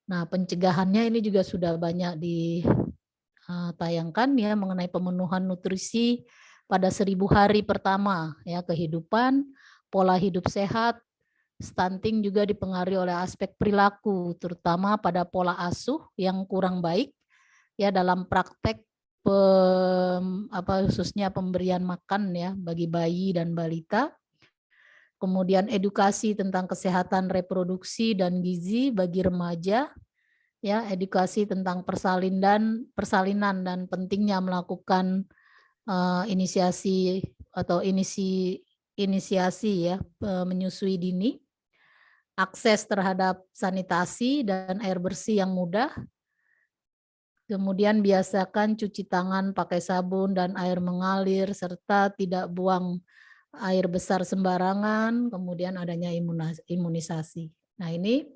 Nah, pencegahannya ini juga sudah banyak ditayangkan ya mengenai pemenuhan nutrisi pada 1000 hari pertama ya kehidupan, pola hidup sehat. Stunting juga dipengaruhi oleh aspek perilaku, terutama pada pola asuh yang kurang baik ya dalam praktek khususnya pemberian makan ya bagi bayi dan balita. Kemudian edukasi tentang kesehatan reproduksi dan gizi bagi remaja, ya, edukasi tentang persalinan dan pentingnya melakukan inisiasi ya menyusui dini, akses terhadap sanitasi dan air bersih yang mudah. Kemudian biasakan cuci tangan pakai sabun dan air mengalir serta tidak buang air besar sembarangan, kemudian adanya imunisasi. Nah, ini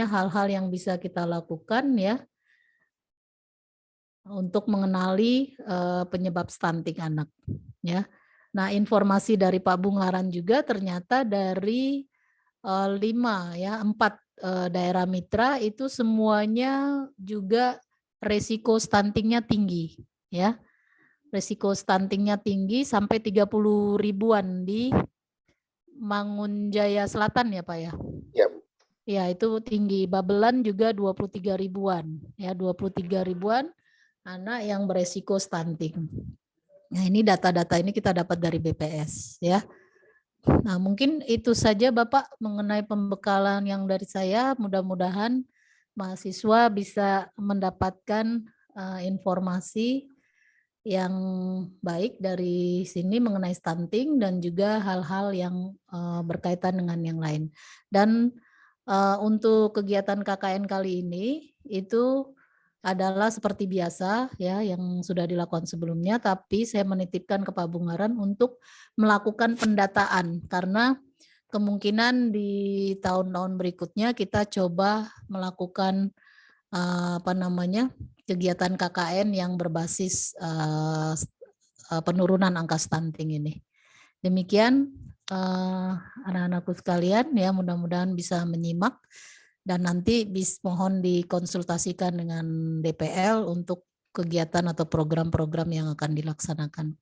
hal-hal yang bisa kita lakukan ya untuk mengenali penyebab stunting anak ya. Nah, informasi dari Pak Bungaran juga ternyata dari 4 daerah mitra itu semuanya juga resiko stuntingnya tinggi ya. Resiko stuntingnya tinggi sampai 30 ribuan di Mangunjaya Selatan ya Pak ya? Ya. Ya itu tinggi. Babelan juga 23 ribuan. Ya 23 ribuan anak yang beresiko stunting. Nah ini data-data ini kita dapat dari BPS ya. Nah mungkin itu saja Bapak mengenai pembekalan yang dari saya. Mudah-mudahan mahasiswa bisa mendapatkan informasi yang baik dari sini mengenai stunting dan juga hal-hal yang berkaitan dengan yang lain. Dan untuk kegiatan KKN kali ini itu adalah seperti biasa ya yang sudah dilakukan sebelumnya, tapi saya menitipkan ke Pak Bungaran untuk melakukan pendataan karena kemungkinan di tahun-tahun berikutnya kita coba melakukan kegiatan KKN yang berbasis penurunan angka stunting ini. Demikian anak-anakku sekalian ya, mudah-mudahan bisa menyimak dan nanti mohon dikonsultasikan dengan DPL untuk kegiatan atau program-program yang akan dilaksanakan.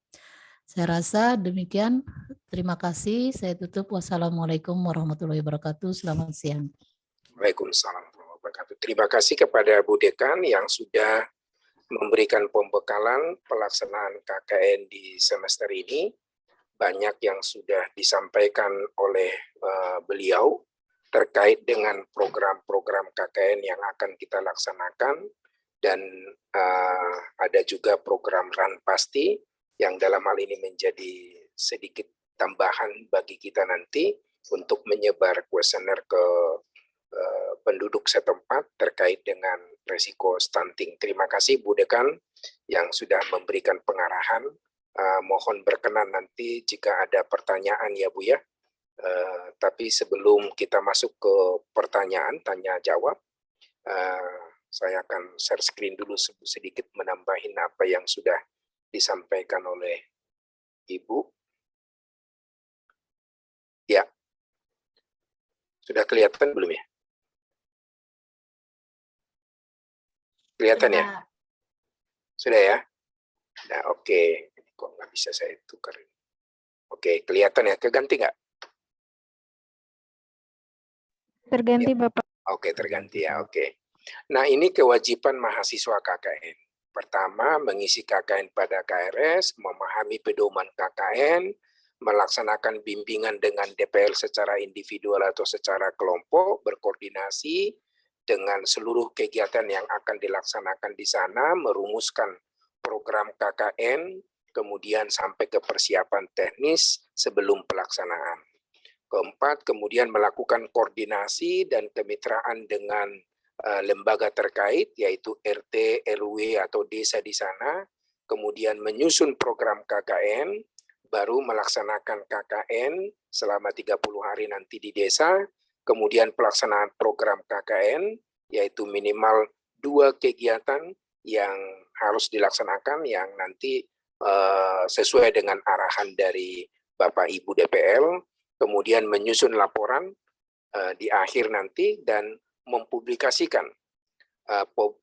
Saya rasa demikian. Terima kasih. Saya tutup. Wassalamualaikum warahmatullahi wabarakatuh. Selamat siang. Waalaikumsalam. Terima kasih kepada Bu Dekan yang sudah memberikan pembekalan pelaksanaan KKN di semester ini. Banyak yang sudah disampaikan oleh beliau terkait dengan program-program KKN yang akan kita laksanakan dan ada juga program RAN Pasti yang dalam hal ini menjadi sedikit tambahan bagi kita nanti untuk menyebar kuesioner ke penduduk setempat terkait dengan resiko stunting. Terima kasih Bu Dekan yang sudah memberikan pengarahan. Mohon berkenan nanti jika ada pertanyaan ya Bu ya. Tapi sebelum kita masuk ke pertanyaan tanya jawab, saya akan share screen dulu sedikit menambahin apa yang sudah disampaikan oleh Ibu. Ya, sudah kelihatan belum ya? Kelihatan ya? Sudah ya? Nah, oke. Kok nggak bisa saya tukar? Oke, kelihatan ya? Keganti nggak? Terganti Ya. Bapak. Oke, terganti ya. Oke. Nah, ini kewajiban mahasiswa KKN. Pertama, mengisi KKN pada KRS, memahami pedoman KKN, melaksanakan bimbingan dengan DPL secara individual atau secara kelompok, berkoordinasi dengan seluruh kegiatan yang akan dilaksanakan di sana, merumuskan program KKN, kemudian sampai ke persiapan teknis sebelum pelaksanaan. Keempat, kemudian melakukan koordinasi dan kemitraan dengan lembaga terkait, yaitu RT, RW, atau desa di sana, kemudian menyusun program KKN, baru melaksanakan KKN selama 30 hari nanti di desa, kemudian pelaksanaan program KKN, yaitu minimal 2 kegiatan yang harus dilaksanakan yang nanti sesuai dengan arahan dari Bapak Ibu DPL, kemudian menyusun laporan di akhir nanti dan mempublikasikan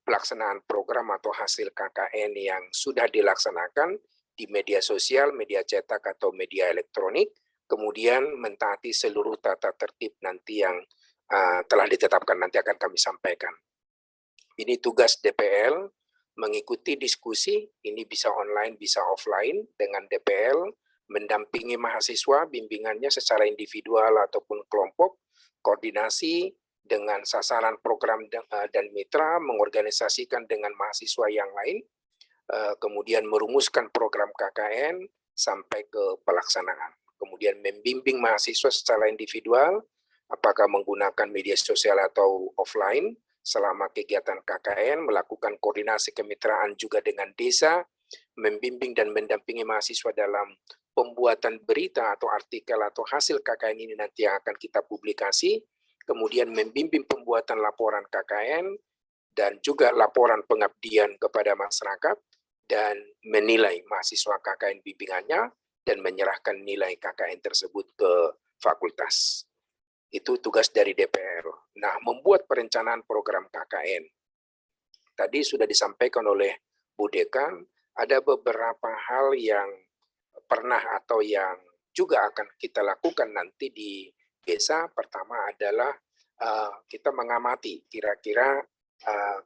pelaksanaan program atau hasil KKN yang sudah dilaksanakan di media sosial, media cetak atau media elektronik, kemudian mentaati seluruh tata tertib nanti yang telah ditetapkan nanti akan kami sampaikan. Ini tugas DPL, mengikuti diskusi, ini bisa online, bisa offline, dengan DPL, mendampingi mahasiswa, bimbingannya secara individual ataupun kelompok, koordinasi dengan sasaran program dan mitra, mengorganisasikan dengan mahasiswa yang lain, kemudian merumuskan program KKN sampai ke pelaksanaan. Kemudian membimbing mahasiswa secara individual, apakah menggunakan media sosial atau offline, selama kegiatan KKN, melakukan koordinasi kemitraan juga dengan desa, membimbing dan mendampingi mahasiswa dalam pembuatan berita atau artikel atau hasil KKN ini nanti yang akan kita publikasi, kemudian membimbing pembuatan laporan KKN, dan juga laporan pengabdian kepada masyarakat, dan menilai mahasiswa KKN bimbingannya, dan menyerahkan nilai KKN tersebut ke fakultas. Itu tugas dari DPR. Nah, membuat perencanaan program KKN. Tadi sudah disampaikan oleh Bu Dekan, ada beberapa hal yang pernah atau yang juga akan kita lakukan nanti di desa. Pertama adalah kita mengamati kira-kira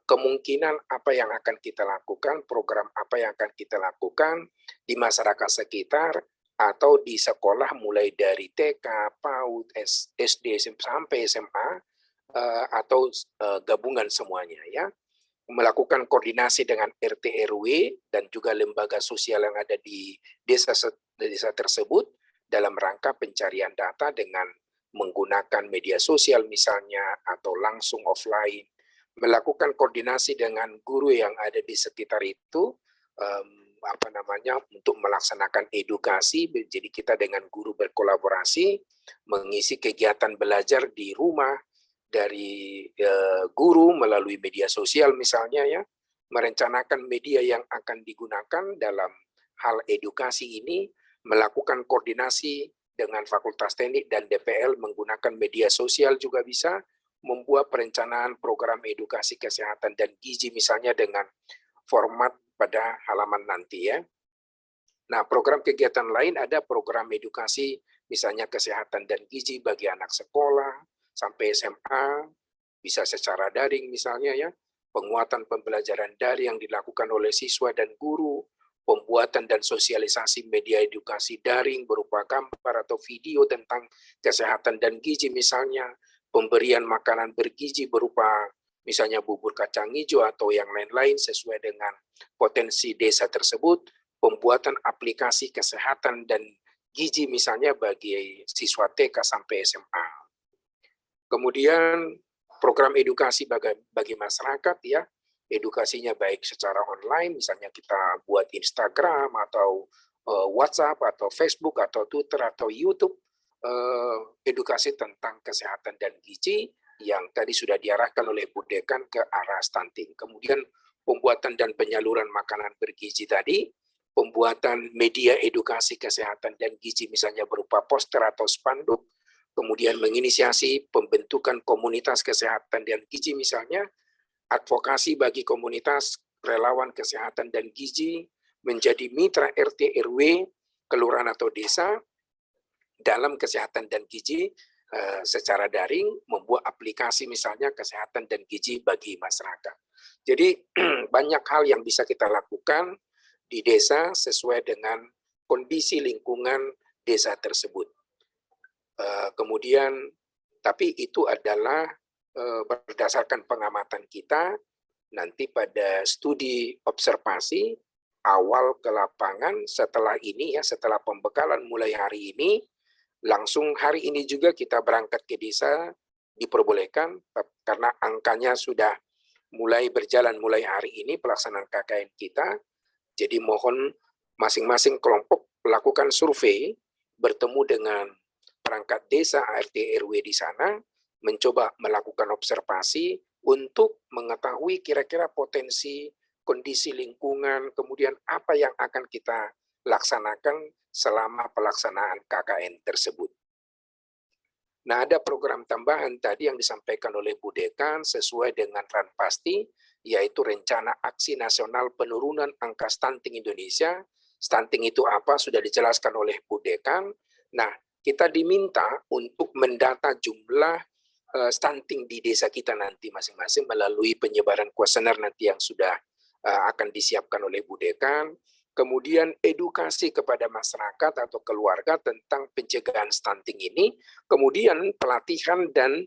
kemungkinan apa yang akan kita lakukan, program apa yang akan kita lakukan di masyarakat sekitar, atau di sekolah mulai dari TK, PAUD, SD sampai SMA, atau gabungan semuanya ya. Melakukan koordinasi dengan RT RW dan juga lembaga sosial yang ada di desa tersebut dalam rangka pencarian data dengan menggunakan media sosial misalnya atau langsung offline. Melakukan koordinasi dengan guru yang ada di sekitar itu, untuk melaksanakan edukasi. Jadi kita dengan guru berkolaborasi, mengisi kegiatan belajar di rumah dari guru melalui media sosial misalnya ya, merencanakan media yang akan digunakan dalam hal edukasi ini, melakukan koordinasi dengan Fakultas Teknik dan DPL menggunakan media sosial juga bisa, membuat perencanaan program edukasi kesehatan dan gizi misalnya dengan format pada halaman nanti ya. Nah, program kegiatan lain ada program edukasi misalnya kesehatan dan gizi bagi anak sekolah sampai SMA, bisa secara daring misalnya ya, penguatan pembelajaran daring yang dilakukan oleh siswa dan guru, pembuatan dan sosialisasi media edukasi daring berupa gambar atau video tentang kesehatan dan gizi misalnya, pemberian makanan bergizi berupa misalnya bubur kacang hijau atau yang lain-lain sesuai dengan potensi desa tersebut, pembuatan aplikasi kesehatan dan gizi misalnya bagi siswa TK sampai SMA. Kemudian program edukasi bagi masyarakat ya, edukasinya baik secara online, misalnya kita buat Instagram atau WhatsApp atau Facebook atau Twitter atau YouTube, edukasi tentang kesehatan dan gizi yang tadi sudah diarahkan oleh Bu Dekan ke arah stunting. Kemudian pembuatan dan penyaluran makanan bergizi tadi, pembuatan media edukasi kesehatan dan gizi misalnya berupa poster atau spanduk, kemudian menginisiasi pembentukan komunitas kesehatan dan gizi misalnya, advokasi bagi komunitas relawan kesehatan dan gizi, menjadi mitra RT RW, kelurahan atau desa dalam kesehatan dan gizi secara daring, membuat aplikasi misalnya kesehatan dan gizi bagi masyarakat. Jadi banyak hal yang bisa kita lakukan di desa sesuai dengan kondisi lingkungan desa tersebut. Kemudian, tapi itu adalah berdasarkan pengamatan kita, nanti pada studi observasi awal ke lapangan setelah ini ya, setelah pembekalan mulai hari ini, langsung hari ini juga kita berangkat ke desa, diperbolehkan karena angkanya sudah mulai berjalan mulai hari ini pelaksanaan KKN kita. Jadi mohon masing-masing kelompok melakukan survei, bertemu dengan perangkat desa, ART RW di sana, mencoba melakukan observasi untuk mengetahui kira-kira potensi, kondisi lingkungan, kemudian apa yang akan kita laksanakan selama pelaksanaan KKN tersebut. Nah, ada program tambahan tadi yang disampaikan oleh Bu Dekan sesuai dengan Ranpasti, yaitu Rencana Aksi Nasional Penurunan Angka Stunting Indonesia. Stunting itu apa? Sudah dijelaskan oleh Bu Dekan. Nah, kita diminta untuk mendata jumlah stunting di desa kita nanti masing-masing melalui penyebaran kuesioner nanti yang sudah akan disiapkan oleh Bu Dekan. Kemudian edukasi kepada masyarakat atau keluarga tentang pencegahan stunting ini. Kemudian pelatihan dan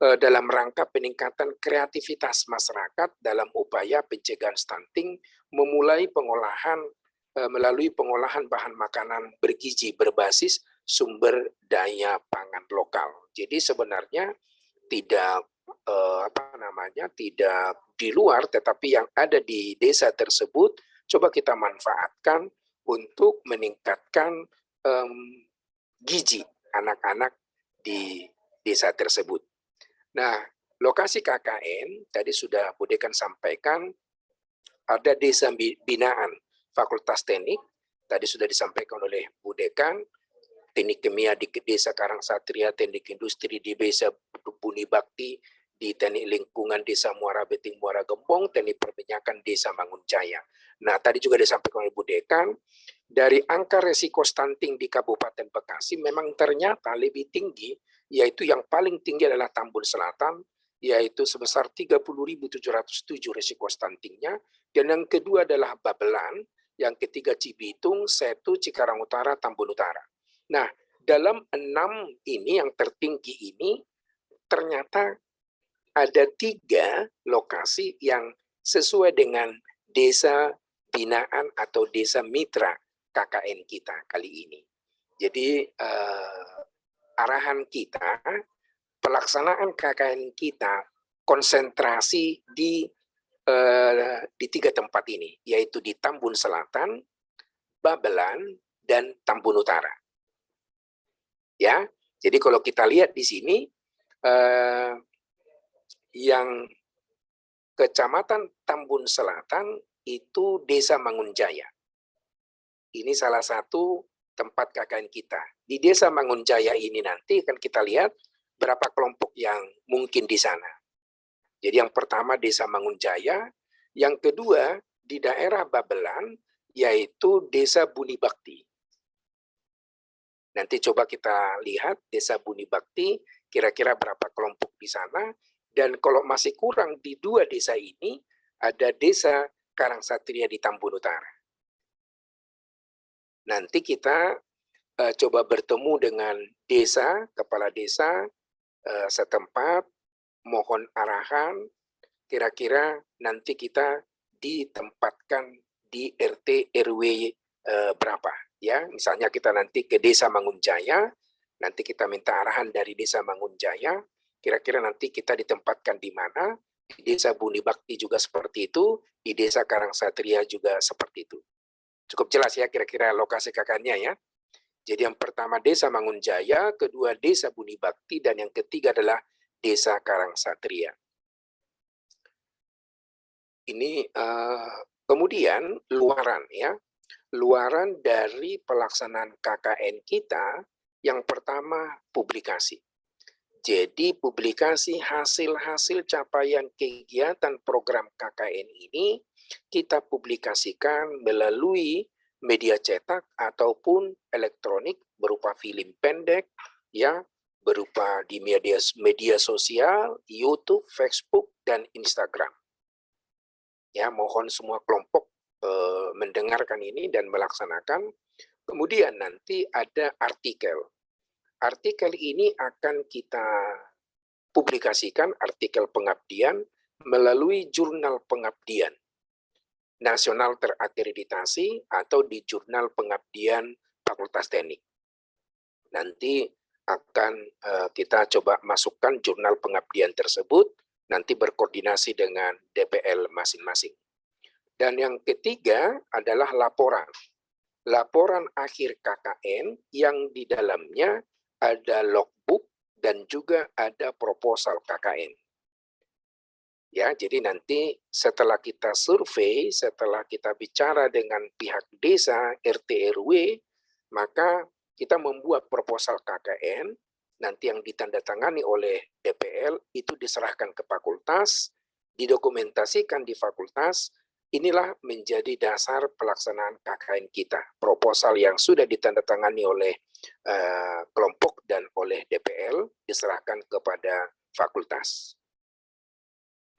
dalam rangka peningkatan kreativitas masyarakat dalam upaya pencegahan stunting, memulai pengolahan melalui pengolahan bahan makanan bergizi berbasis sumber daya pangan lokal. Jadi sebenarnya tidak tidak di luar, tetapi yang ada di desa tersebut coba kita manfaatkan untuk meningkatkan gizi anak-anak di desa tersebut. Nah, lokasi KKN tadi sudah Bu Dekan sampaikan, ada desa binaan Fakultas Teknik, tadi sudah disampaikan oleh Bu Dekan, teknik kimia di desa Karangsatria, teknik industri di desa Buni Bakti, di teknik lingkungan desa Muara Beting Muara Gembong, teknik perminyakan desa Mangunjaya. Nah, tadi juga disampaikan oleh Bu Dekan, dari angka resiko stunting di Kabupaten Bekasi memang ternyata lebih tinggi, yaitu yang paling tinggi adalah Tambun Selatan, yaitu sebesar 30.707 resiko stuntingnya, dan yang kedua adalah Babelan, yang ketiga Cibitung, Setu, Cikarang Utara, Tambun Utara. Nah, dalam 6 ini yang tertinggi ini, ternyata ada 3 lokasi yang sesuai dengan desa binaan atau desa mitra KKN kita kali ini. Jadi arahan kita, pelaksanaan KKN kita konsentrasi di 3 tempat ini, yaitu di Tambun Selatan, Babelan, dan Tambun Utara. Ya, jadi kalau kita lihat di sini, yang Kecamatan Tambun Selatan itu Desa Mangunjaya. Ini salah satu tempat KKN kita. Di Desa Mangunjaya ini nanti akan kita lihat berapa kelompok yang mungkin di sana. Jadi yang pertama Desa Mangunjaya, yang kedua di daerah Babelan, yaitu Desa Buni Bakti. Nanti coba kita lihat Desa Buni Bakti, kira-kira berapa kelompok di sana. Dan kalau masih kurang di 2 desa ini, ada Desa Karangsatria di Tambun Utara. Nanti kita coba bertemu dengan desa, kepala desa setempat, mohon arahan, kira-kira nanti kita ditempatkan di RT RW berapa. Ya, misalnya kita nanti ke Desa Mangunjaya, nanti kita minta arahan dari Desa Mangunjaya, kira-kira nanti kita ditempatkan di mana, di Desa Buni Bakti juga seperti itu, di Desa Karangsatria juga seperti itu. Cukup jelas ya kira-kira lokasi KKN-nya ya. Jadi yang pertama Desa Mangunjaya, kedua Desa Buni Bakti, dan yang ketiga adalah Desa Karangsatria. Ini kemudian luaran ya. Luaran dari pelaksanaan KKN kita, yang pertama publikasi. Jadi publikasi hasil-hasil capaian kegiatan program KKN ini kita publikasikan melalui media cetak ataupun elektronik berupa film pendek, ya, berupa di media sosial, YouTube, Facebook, dan Instagram. Ya, mohon semua kelompok mendengarkan ini dan melaksanakan. Kemudian nanti ada artikel. Artikel ini akan kita publikasikan, artikel pengabdian, melalui jurnal pengabdian nasional terakreditasi atau di jurnal pengabdian Fakultas Teknik. Nanti akan kita coba masukkan jurnal pengabdian tersebut, nanti berkoordinasi dengan DPL masing-masing. Dan yang ketiga adalah laporan. Laporan akhir KKN yang di dalamnya ada logbook dan juga ada proposal KKN. Ya, jadi nanti setelah kita survei, setelah kita bicara dengan pihak desa, RT RW, maka kita membuat proposal KKN, nanti yang ditandatangani oleh DPL itu diserahkan ke fakultas, didokumentasikan di fakultas. Inilah menjadi dasar pelaksanaan KKN kita. Proposal yang sudah ditandatangani oleh kelompok dan oleh DPL diserahkan kepada fakultas.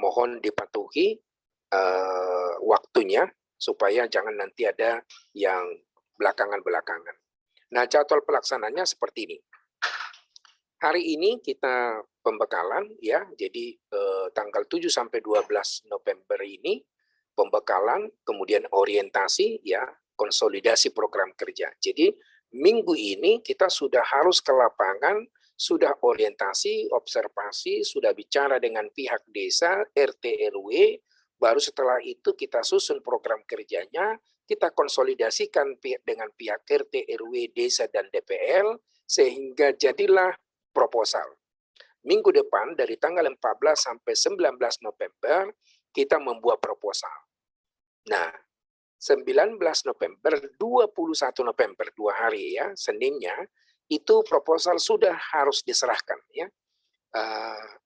Mohon dipatuhi waktunya supaya jangan nanti ada yang belakangan-belakangan. Nah, jadwal pelaksananya seperti ini. Hari ini kita pembekalan ya, jadi tanggal 7 sampai 12 November ini pembekalan, kemudian orientasi ya, konsolidasi program kerja. Jadi minggu ini kita sudah harus ke lapangan, sudah orientasi, observasi, sudah bicara dengan pihak desa, RT RW, baru setelah itu kita susun program kerjanya, kita konsolidasikan dengan pihak RT RW, desa dan DPL sehingga jadilah proposal. Minggu depan dari tanggal 14 sampai 19 November kita membuat proposal. Nah, 19 November, 21 November, 2 hari ya, Seninnya, itu proposal sudah harus diserahkan ya.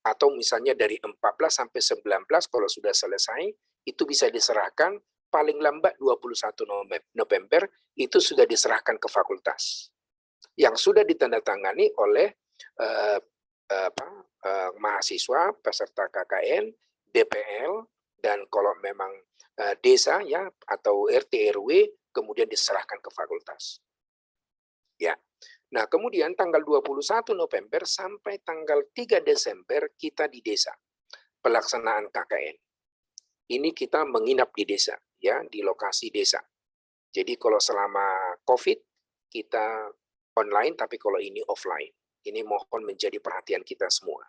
Atau misalnya dari 14 sampai 19 kalau sudah selesai, itu bisa diserahkan paling lambat 21 November, itu sudah diserahkan ke fakultas. Yang sudah ditandatangani oleh mahasiswa, peserta KKN, DPL, dan kalau memang desa ya atau RT RW kemudian diserahkan ke fakultas. Ya. Nah, kemudian tanggal 21 November sampai tanggal 3 Desember kita di desa. Pelaksanaan KKN. Ini kita menginap di desa ya, di lokasi desa. Jadi kalau selama Covid kita online, tapi kalau ini offline. Ini mohon menjadi perhatian kita semua.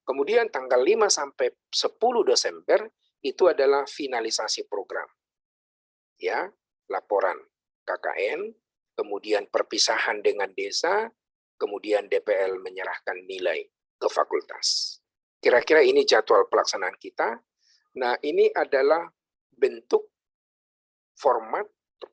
Kemudian tanggal 5 sampai 10 Desember itu adalah finalisasi program. Ya, laporan KKN, kemudian perpisahan dengan desa, kemudian DPL menyerahkan nilai ke fakultas. Kira-kira ini jadwal pelaksanaan kita. Nah, ini adalah bentuk format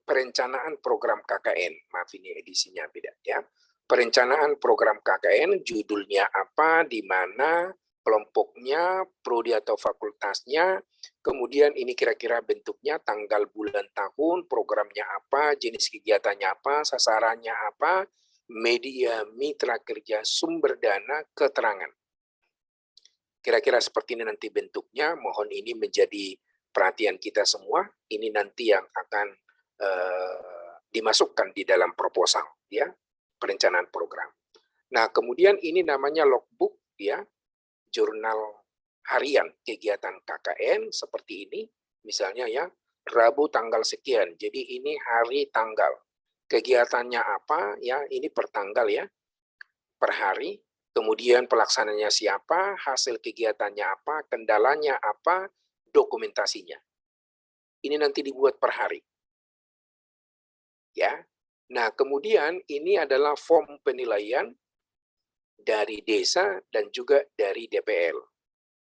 perencanaan program KKN. Maaf, ini edisinya beda ya. Perencanaan program KKN, judulnya apa, di mana, kelompoknya, prodi atau fakultasnya, kemudian ini kira-kira bentuknya, tanggal, bulan, tahun, programnya apa, jenis kegiatannya apa, sasarannya apa, media, mitra kerja, sumber dana, keterangan. Kira-kira seperti ini nanti bentuknya, mohon ini menjadi perhatian kita semua, ini nanti yang akan dimasukkan di dalam proposal, ya, perencanaan program. Nah, kemudian ini namanya logbook, ya, jurnal harian kegiatan KKN seperti ini, misalnya ya, Rabu tanggal sekian, jadi ini hari tanggal. Kegiatannya apa, ya, ini per tanggal ya, per hari, kemudian pelaksananya siapa, hasil kegiatannya apa, kendalanya apa, dokumentasinya. Ini nanti dibuat per hari. Ya. Nah, kemudian ini adalah form penilaian dari desa dan juga dari DPL.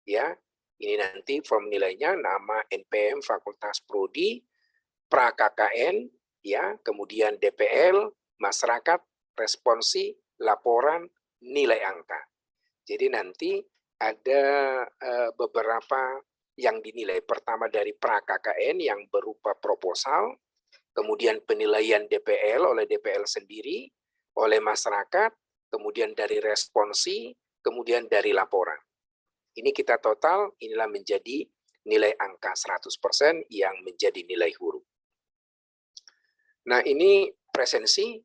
Ya. Ini nanti form nilainya nama NPM Fakultas Prodi, pra KKN, ya, kemudian DPL, masyarakat, responsi, laporan, nilai angka. Jadi nanti ada beberapa yang dinilai. Pertama dari pra KKN yang berupa proposal, kemudian penilaian DPL oleh DPL sendiri, oleh masyarakat, kemudian dari responsi, kemudian dari laporan. Ini kita total, inilah menjadi nilai angka 100% yang menjadi nilai huruf. Nah, ini presensi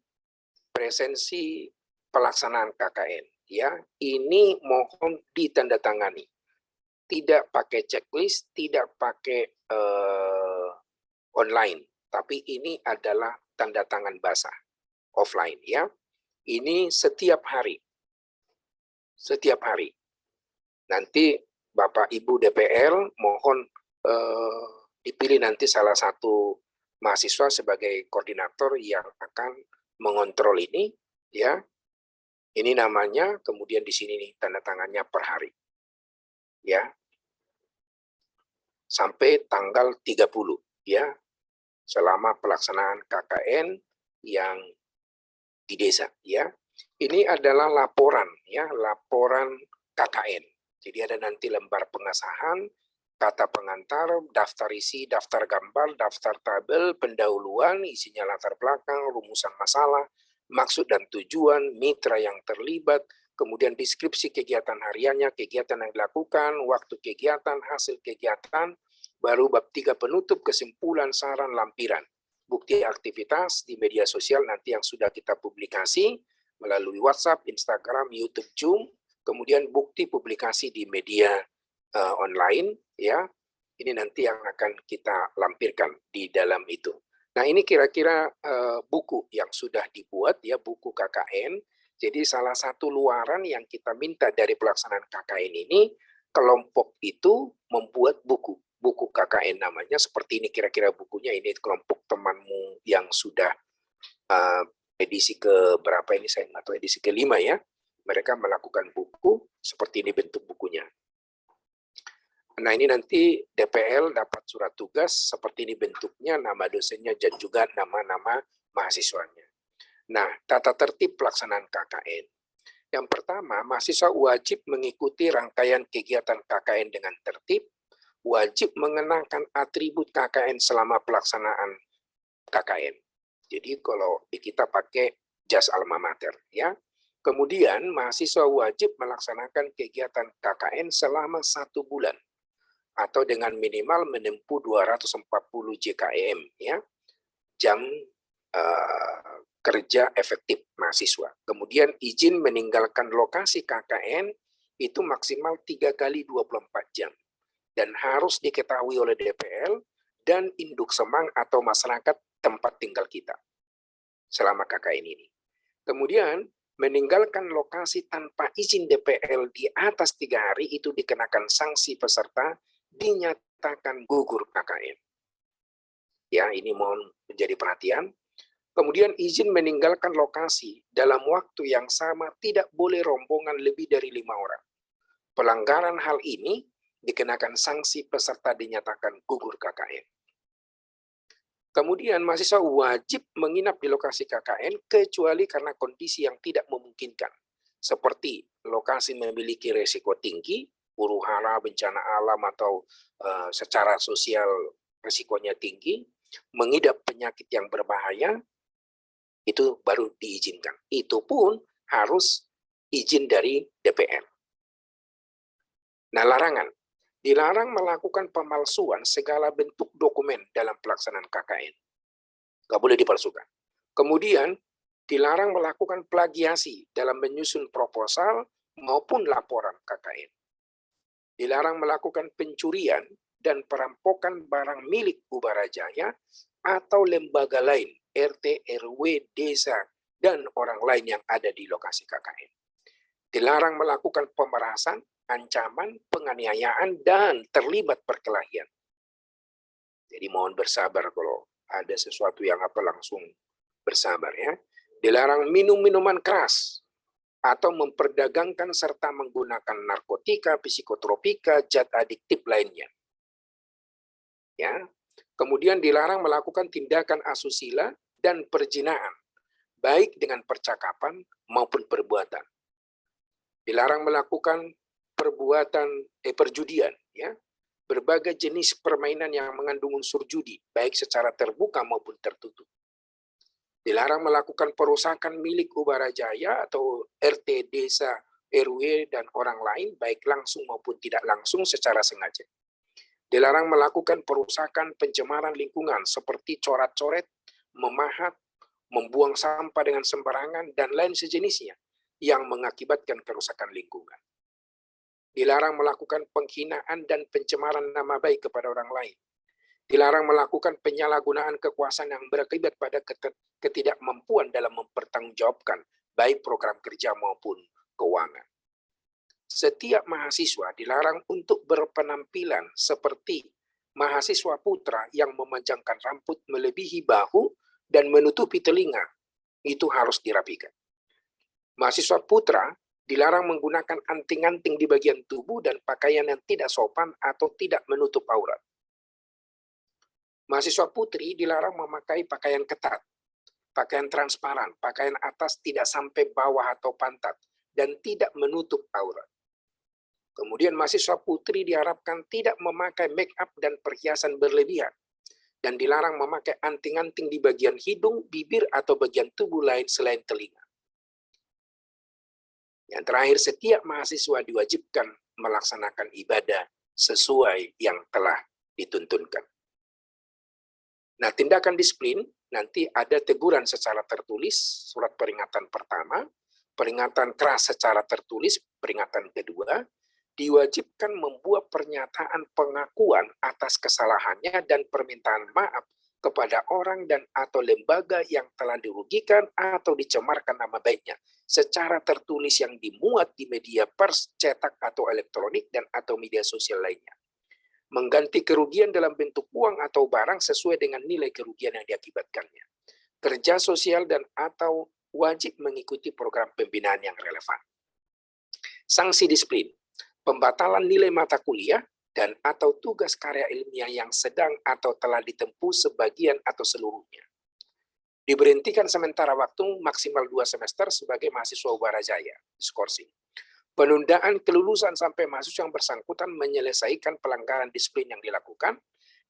pelaksanaan KKN. Ya, ini mohon ditandatangani. Tidak pakai checklist, tidak pakai online. Tapi ini adalah tanda tangan basah, offline ya. Ini setiap hari. Setiap hari. Nanti Bapak Ibu DPL mohon dipilih nanti salah satu mahasiswa sebagai koordinator yang akan mengontrol ini ya. Ini namanya, kemudian di sini nih tanda tangannya per hari. Ya. Sampai tanggal 30 ya. Selama pelaksanaan KKN yang di desa ya. Ini adalah laporan ya, laporan KKN. Jadi ada nanti lembar pengesahan, kata pengantar, daftar isi, daftar gambar, daftar tabel, pendahuluan, isinya latar belakang, rumusan masalah, maksud dan tujuan, mitra yang terlibat, kemudian deskripsi kegiatan hariannya, kegiatan yang dilakukan, waktu kegiatan, hasil kegiatan, baru bab 3 penutup, kesimpulan, saran, lampiran. Bukti aktivitas di media sosial nanti yang sudah kita publikasi melalui WhatsApp, Instagram, YouTube, Zoom, kemudian bukti publikasi di media online, ya. Ini nanti yang akan kita lampirkan di dalam itu. Nah, ini kira-kira buku yang sudah dibuat, ya, buku KKN. Jadi salah satu luaran yang kita minta dari pelaksanaan KKN ini, kelompok itu membuat buku KKN namanya, seperti ini kira-kira bukunya. Ini kelompok temanmu yang sudah edisi ke berapa ini, saya nggak tahu, edisi ke-5 ya. Mereka melakukan buku, seperti ini bentuk bukunya. Nah, ini nanti DPL dapat surat tugas, seperti ini bentuknya, nama dosennya dan juga nama-nama mahasiswanya. Nah, tata tertib pelaksanaan KKN. Yang pertama, mahasiswa wajib mengikuti rangkaian kegiatan KKN dengan tertib, wajib mengenakan atribut KKN selama pelaksanaan KKN. Jadi kalau kita pakai jas alma mater, ya. Kemudian mahasiswa wajib melaksanakan kegiatan KKN selama 1 bulan atau dengan minimal menempuh 240 JKM, ya, jam kerja efektif mahasiswa. Kemudian izin meninggalkan lokasi KKN itu maksimal 3 kali 24 jam dan harus diketahui oleh DPL dan induk semang atau masyarakat tempat tinggal kita selama KKN ini. Kemudian meninggalkan lokasi tanpa izin DPL di atas 3 hari itu dikenakan sanksi peserta dinyatakan gugur KKN. Ya, ini mohon menjadi perhatian. Kemudian izin meninggalkan lokasi dalam waktu yang sama tidak boleh rombongan lebih dari 5 orang. Pelanggaran hal ini dikenakan sanksi peserta dinyatakan gugur KKN. Kemudian mahasiswa wajib menginap di lokasi KKN kecuali karena kondisi yang tidak memungkinkan, seperti lokasi memiliki risiko tinggi, huru-hara, bencana alam, atau secara sosial risikonya tinggi, mengidap penyakit yang berbahaya, itu baru diizinkan. Itu pun harus izin dari DPR. Nah, larangan. Dilarang melakukan pemalsuan segala bentuk dokumen dalam pelaksanaan KKN. Nggak boleh dipalsukan. Kemudian, dilarang melakukan plagiasi dalam menyusun proposal maupun laporan KKN. Dilarang melakukan pencurian dan perampokan barang milik Ubarajaya atau lembaga lain, RT, RW, desa, dan orang lain yang ada di lokasi KKN. Dilarang melakukan pemerasan, ancaman, penganiayaan, dan terlibat perkelahian. Jadi mohon bersabar kalau ada sesuatu yang langsung bersabar, ya. Dilarang minum minuman keras atau memperdagangkan serta menggunakan narkotika, psikotropika, zat adiktif lainnya. Ya. Kemudian dilarang melakukan tindakan asusila dan perzinaan, baik dengan percakapan maupun perbuatan. Dilarang melakukan perjudian, ya, berbagai jenis permainan yang mengandung unsur judi, baik secara terbuka maupun tertutup. Dilarang melakukan perusakan milik Ubarajaya atau RT, desa, RW, dan orang lain, baik langsung maupun tidak langsung secara sengaja. Dilarang melakukan perusakan pencemaran lingkungan seperti coret-coret, memahat, membuang sampah dengan sembarangan, dan lain sejenisnya yang mengakibatkan kerusakan lingkungan. Dilarang melakukan penghinaan dan pencemaran nama baik kepada orang lain. Dilarang melakukan penyalahgunaan kekuasaan yang berakibat pada ketidakmampuan dalam mempertanggungjawabkan baik program kerja maupun keuangan. Setiap mahasiswa dilarang untuk berpenampilan seperti mahasiswa putra yang memanjangkan rambut melebihi bahu dan menutupi telinga. Itu harus dirapikan. Mahasiswa putra dilarang menggunakan anting-anting di bagian tubuh dan pakaian yang tidak sopan atau tidak menutup aurat. Mahasiswa putri dilarang memakai pakaian ketat, pakaian transparan, pakaian atas tidak sampai bawah atau pantat, dan tidak menutup aurat. Kemudian mahasiswa putri diharapkan tidak memakai make up dan perhiasan berlebihan, dan dilarang memakai anting-anting di bagian hidung, bibir, atau bagian tubuh lain selain telinga. Yang terakhir, setiap mahasiswa diwajibkan melaksanakan ibadah sesuai yang telah dituntunkan. Nah, tindakan disiplin nanti ada teguran secara tertulis, surat peringatan pertama, peringatan keras secara tertulis, peringatan kedua, diwajibkan membuat pernyataan pengakuan atas kesalahannya dan permintaan maaf kepada orang dan atau lembaga yang telah dirugikan atau dicemarkan nama baiknya secara tertulis yang dimuat di media pers, cetak atau elektronik dan atau media sosial lainnya. Mengganti kerugian dalam bentuk uang atau barang sesuai dengan nilai kerugian yang diakibatkannya. Kerja sosial dan atau wajib mengikuti program pembinaan yang relevan. Sanksi disiplin, pembatalan nilai mata kuliah dan atau tugas karya ilmiah yang sedang atau telah ditempuh sebagian atau seluruhnya. Diberhentikan sementara waktu maksimal 2 semester sebagai mahasiswa Ubara Jaya, diskorsing. Penundaan kelulusan sampai mahasiswa yang bersangkutan menyelesaikan pelanggaran disiplin yang dilakukan,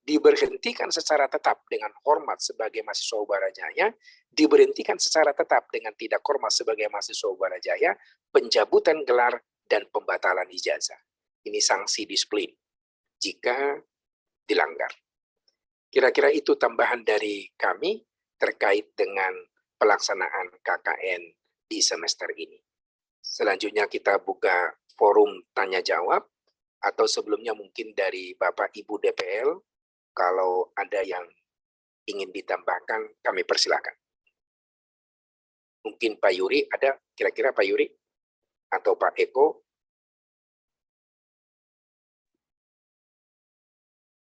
diberhentikan secara tetap dengan hormat sebagai mahasiswa Ubara Jaya, diberhentikan secara tetap dengan tidak hormat sebagai mahasiswa Ubara Jaya, pencabutan gelar, dan pembatalan ijazah. Ini sanksi disiplin jika dilanggar. Kira-kira itu tambahan dari kami terkait dengan pelaksanaan KKN di semester ini. Selanjutnya kita buka forum tanya jawab, atau sebelumnya mungkin dari Bapak Ibu DPL, kalau ada yang ingin ditambahkan kami persilakan. Mungkin Pak Yuri ada, kira-kira Pak Yuri atau Pak Eko.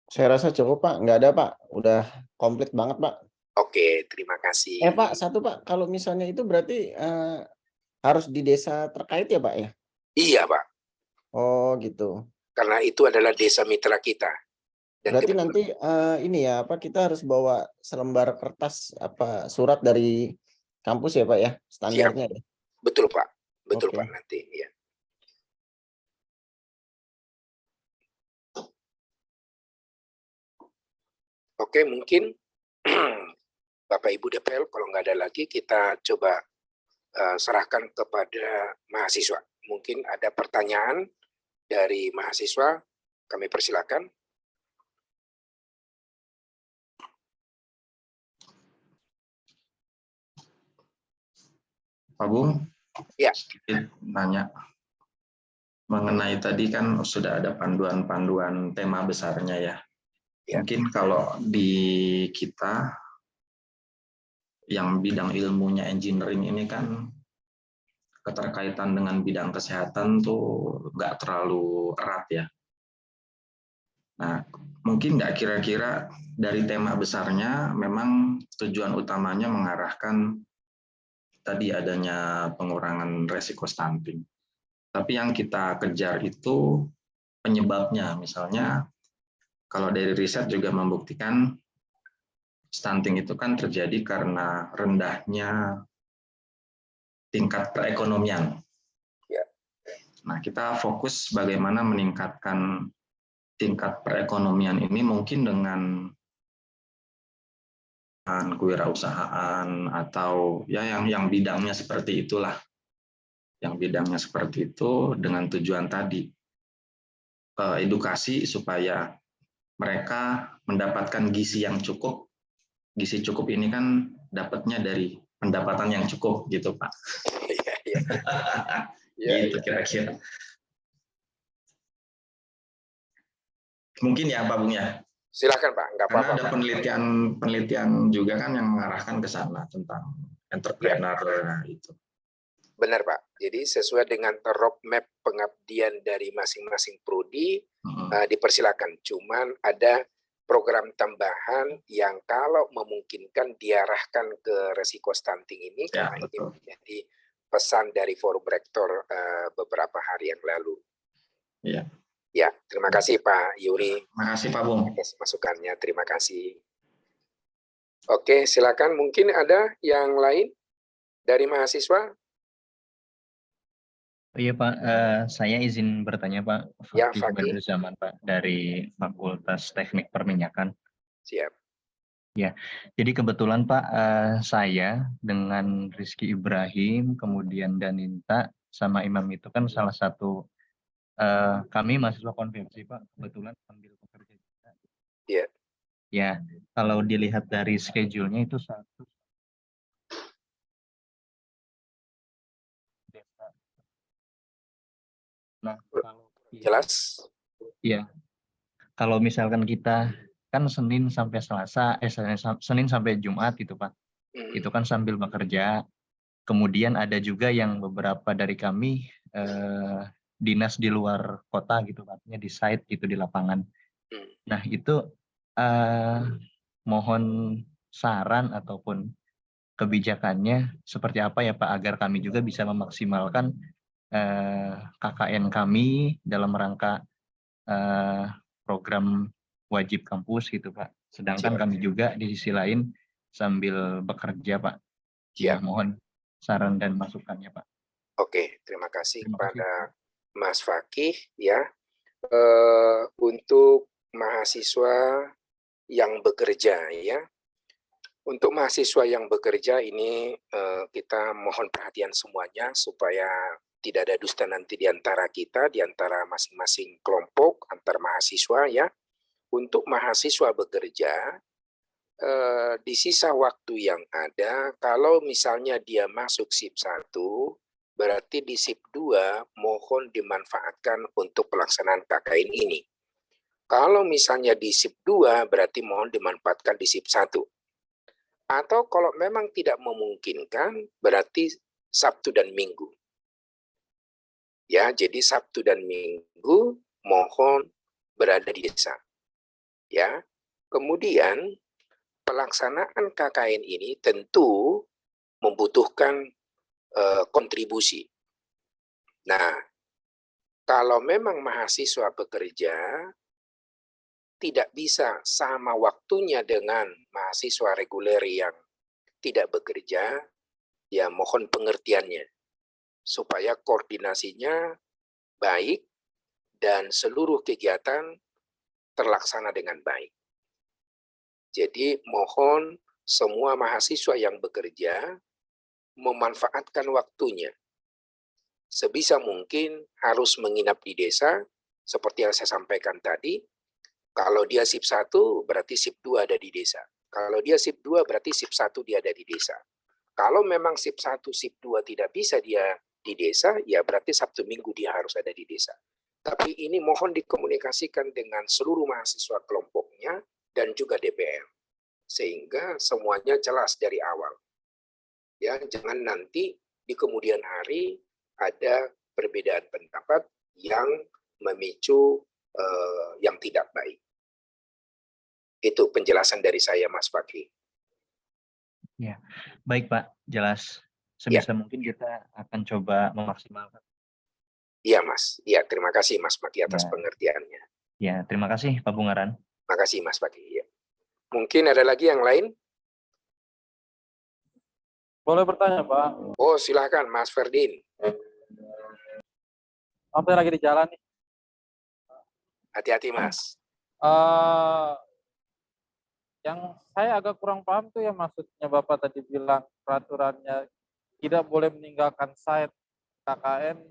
Saya rasa cukup Pak, nggak ada Pak, udah komplit banget Pak. Oke, terima kasih. Pak, satu Pak, kalau misalnya itu berarti harus di desa terkait ya Pak ya? Iya Pak. Oh gitu. Karena itu adalah desa mitra kita. Dan berarti nanti ini ya Pak, kita harus bawa selembar kertas surat dari kampus ya Pak ya, standarnya ya? Betul Pak, betul Oke. Pak nanti ya. Oke, mungkin Bapak Ibu DPL kalau nggak ada lagi kita coba serahkan kepada mahasiswa. Mungkin ada pertanyaan dari mahasiswa, kami persilakan. Pak Bung, Ya. sedikit nanya. Mengenai tadi kan sudah ada panduan-panduan tema besarnya ya. Ya. Mungkin kalau di kita yang bidang ilmunya engineering ini kan keterkaitan dengan bidang kesehatan tuh nggak terlalu erat ya. Nah, mungkin nggak kira-kira dari tema besarnya memang tujuan utamanya mengarahkan tadi adanya pengurangan resiko stunting. Tapi yang kita kejar itu penyebabnya, misalnya kalau dari riset juga membuktikan stunting itu kan terjadi karena rendahnya tingkat perekonomian. Ya. Nah, kita fokus bagaimana meningkatkan tingkat perekonomian ini mungkin dengan kewirausahaan atau ya yang bidangnya seperti itulah. Yang bidangnya seperti itu dengan tujuan tadi edukasi supaya mereka mendapatkan gizi yang cukup. Gizi cukup ini kan dapatnya dari pendapatan yang cukup gitu Pak. Gitu kira-kira. Mungkin ya Pak Bung ya. Silakan Pak, nggak Karena apa-apa. ada penelitian juga kan yang mengarahkan ke sana tentang entrepreneur itu. Benar Pak. Jadi sesuai dengan roadmap pengabdian dari masing-masing prodi dipersilakan. Cuman ada program tambahan yang kalau memungkinkan diarahkan ke resiko stunting ini Ya, karena betul. ini menjadi pesan dari forum rektor beberapa hari yang lalu. Iya. Ya, terima kasih Pak Yuri Terima kasih Pak Bung. atas masukannya. Terima kasih. Oke, silakan. Mungkin ada yang lain dari mahasiswa? Iya Pak, saya izin bertanya Pak. Ya, Fakih Fakih. Badruzaman Pak dari Fakultas Teknik Perminyakan. Siap. Ya, jadi kebetulan Pak, saya dengan Rizky Ibrahim, kemudian Daninta, sama Imam itu kan salah satu kami mahasiswa konversi Pak, kebetulan ambil pekerja juga. Iya. Ya, kalau dilihat dari schedule-nya itu satu desa. Nah, kalau Jelas? iya, kalau misalkan kita kan Senin sampai Selasa, Senin sampai Jumat itu Pak, itu kan sambil bekerja. Kemudian ada juga yang beberapa dari kami dinas di luar kota gitu, artinya di site gitu di lapangan. Nah itu mohon saran ataupun kebijakannya seperti apa ya Pak, agar kami juga bisa memaksimalkan KKN kami dalam rangka program wajib kampus gitu Pak. Sedangkan kami juga di sisi lain sambil bekerja Pak. Ya, mohon saran dan masukannya Pak. Oke, terima kasih Terima kasih. kepada Mas Fakih ya. Untuk mahasiswa yang bekerja ya. Untuk mahasiswa yang bekerja ini kita mohon perhatian semuanya supaya tidak ada dusta nanti di antara kita, di antara masing-masing kelompok, antar mahasiswa ya. Untuk mahasiswa bekerja, di sisa waktu yang ada, kalau misalnya dia masuk SIP 1, berarti di SIP 2 mohon dimanfaatkan untuk pelaksanaan KKN ini. Kalau misalnya di SIP 2, berarti mohon dimanfaatkan di SIP 1. Atau kalau memang tidak memungkinkan, berarti Sabtu dan Minggu. Ya, jadi Sabtu dan Minggu mohon berada di desa. Ya. Kemudian pelaksanaan KKN ini tentu membutuhkan kontribusi. Nah, kalau memang mahasiswa bekerja tidak bisa sama waktunya dengan mahasiswa reguler yang tidak bekerja, ya mohon pengertiannya supaya koordinasinya baik dan seluruh kegiatan terlaksana dengan baik. Jadi mohon semua mahasiswa yang bekerja memanfaatkan waktunya. Sebisa mungkin harus menginap di desa, seperti yang saya sampaikan tadi. Kalau dia SIP 1, berarti SIP 2 ada di desa. Kalau dia SIP 2, berarti SIP 1 dia ada di desa. Kalau memang SIP 1, SIP 2 tidak bisa dia di desa, ya berarti Sabtu Minggu dia harus ada di desa. Tapi ini mohon dikomunikasikan dengan seluruh mahasiswa kelompoknya dan juga DPR. Sehingga semuanya jelas dari awal. Ya, jangan nanti di kemudian hari ada perbedaan pendapat yang memicu yang tidak baik. Itu penjelasan dari saya, Mas Fakih. Ya, baik Pak, jelas. Sebisa mungkin kita akan coba memaksimalkan. Iya, Mas. Iya, terima kasih Mas Fakih atas pengertiannya. Ya, terima kasih Pak Bungaran. Terima kasih Mas Fakih. Ya. Mungkin ada lagi yang lain? Boleh bertanya, Pak? Oh, silakan Mas Ferdin. Sampai lagi di jalan nih. Hati-hati, Mas. Yang saya agak kurang paham tuh ya maksudnya Bapak tadi bilang peraturannya tidak boleh meninggalkan site KKN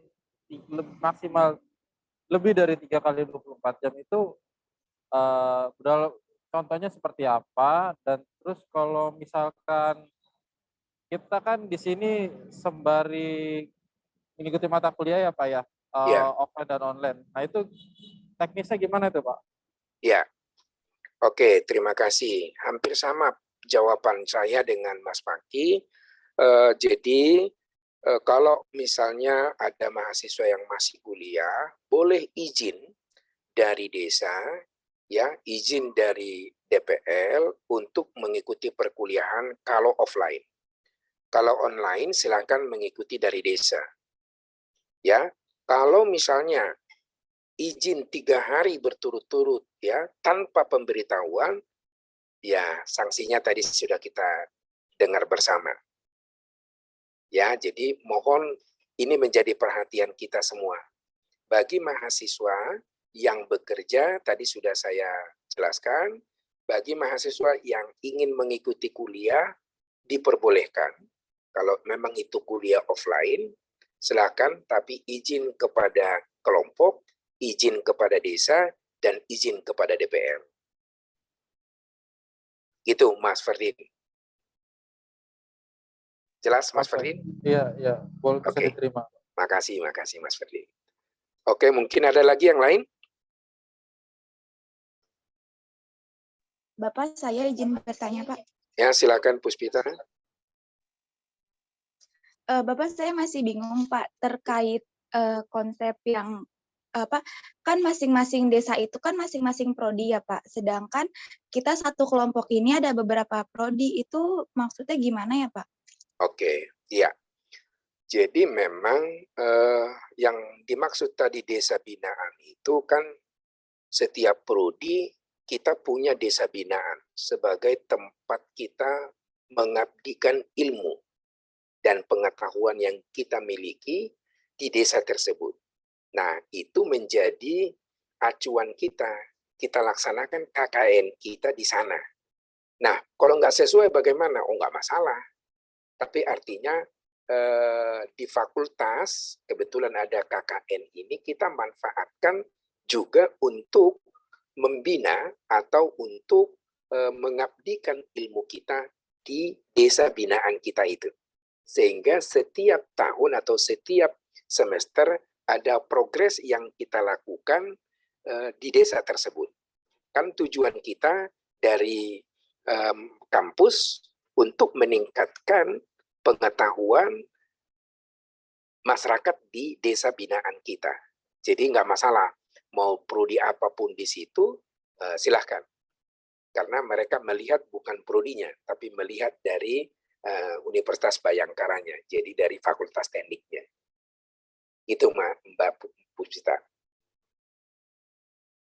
maksimal lebih dari 3 kali 24 jam itu contohnya seperti apa, dan terus kalau misalkan kita kan di sini sembari mengikuti mata kuliah ya Pak ya, offline dan online. Nah itu teknisnya gimana itu Pak? Ya, oke, terima kasih. Hampir sama jawaban saya dengan Mas Fakih. Jadi kalau misalnya ada mahasiswa yang masih kuliah, boleh izin dari desa, ya, izin dari DPL untuk mengikuti perkuliahan kalau offline. Kalau online silakan mengikuti dari desa. Ya, kalau misalnya izin 3 hari berturut-turut ya tanpa pemberitahuan, ya sanksinya tadi sudah kita dengar bersama. Ya, jadi mohon ini menjadi perhatian kita semua. Bagi mahasiswa yang bekerja, tadi sudah saya jelaskan, bagi mahasiswa yang ingin mengikuti kuliah, diperbolehkan. Kalau memang itu kuliah offline, silakan, tapi izin kepada kelompok, izin kepada desa, dan izin kepada DPR. Itu Mas Ferdin. Jelas Mas Ferdin? Iya, boleh bisa Oke. diterima. Makasih Mas Ferdin. Oke, mungkin ada lagi yang lain? Bapak, saya izin bertanya, Pak. Ya, silakan Puspita. Bapak, saya masih bingung, Pak, terkait konsep yang kan masing-masing desa itu kan masing-masing prodi ya, Pak. Sedangkan kita satu kelompok ini ada beberapa prodi, itu maksudnya gimana ya, Pak? Oke, iya. Jadi memang yang dimaksud tadi desa binaan itu kan setiap prodi kita punya desa binaan sebagai tempat kita mengabdikan ilmu dan pengetahuan yang kita miliki di desa tersebut. Nah, itu menjadi acuan kita. Kita laksanakan KKN kita di sana. Nah, kalau nggak sesuai bagaimana? Oh, nggak masalah. Tapi artinya di fakultas, kebetulan ada KKN ini, kita manfaatkan juga untuk membina atau untuk mengabdikan ilmu kita di desa binaan kita itu. Sehingga setiap tahun atau setiap semester ada progres yang kita lakukan di desa tersebut. Kan tujuan kita dari kampus untuk meningkatkan pengetahuan masyarakat di desa binaan kita. Jadi nggak masalah, mau prodi apapun di situ, silahkan. Karena mereka melihat bukan prodinya, tapi melihat dari Universitas Bayangkaranya, jadi dari Fakultas Tekniknya. Itu Mbak Puspita.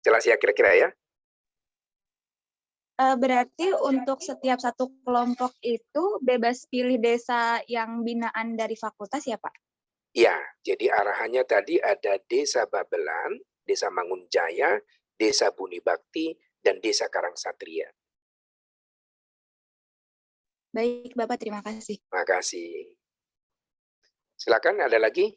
Jelas ya kira-kira ya? Berarti untuk setiap satu kelompok itu bebas pilih desa yang binaan dari fakultas ya, Pak? Ya, jadi arahannya tadi ada Desa Babelan, Desa Mangunjaya, Desa Buni Bakti, dan Desa Karangsatria. Baik, Bapak, terima kasih. Terima kasih. Silakan, ada lagi?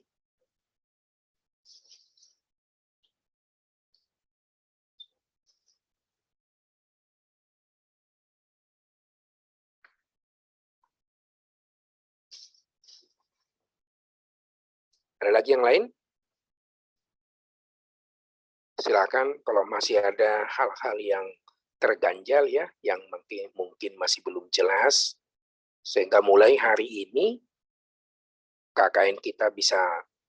Ada lagi yang lain? Silakan kalau masih ada hal-hal yang terganjal ya, yang mungkin masih belum jelas, sehingga mulai hari ini KKN kita bisa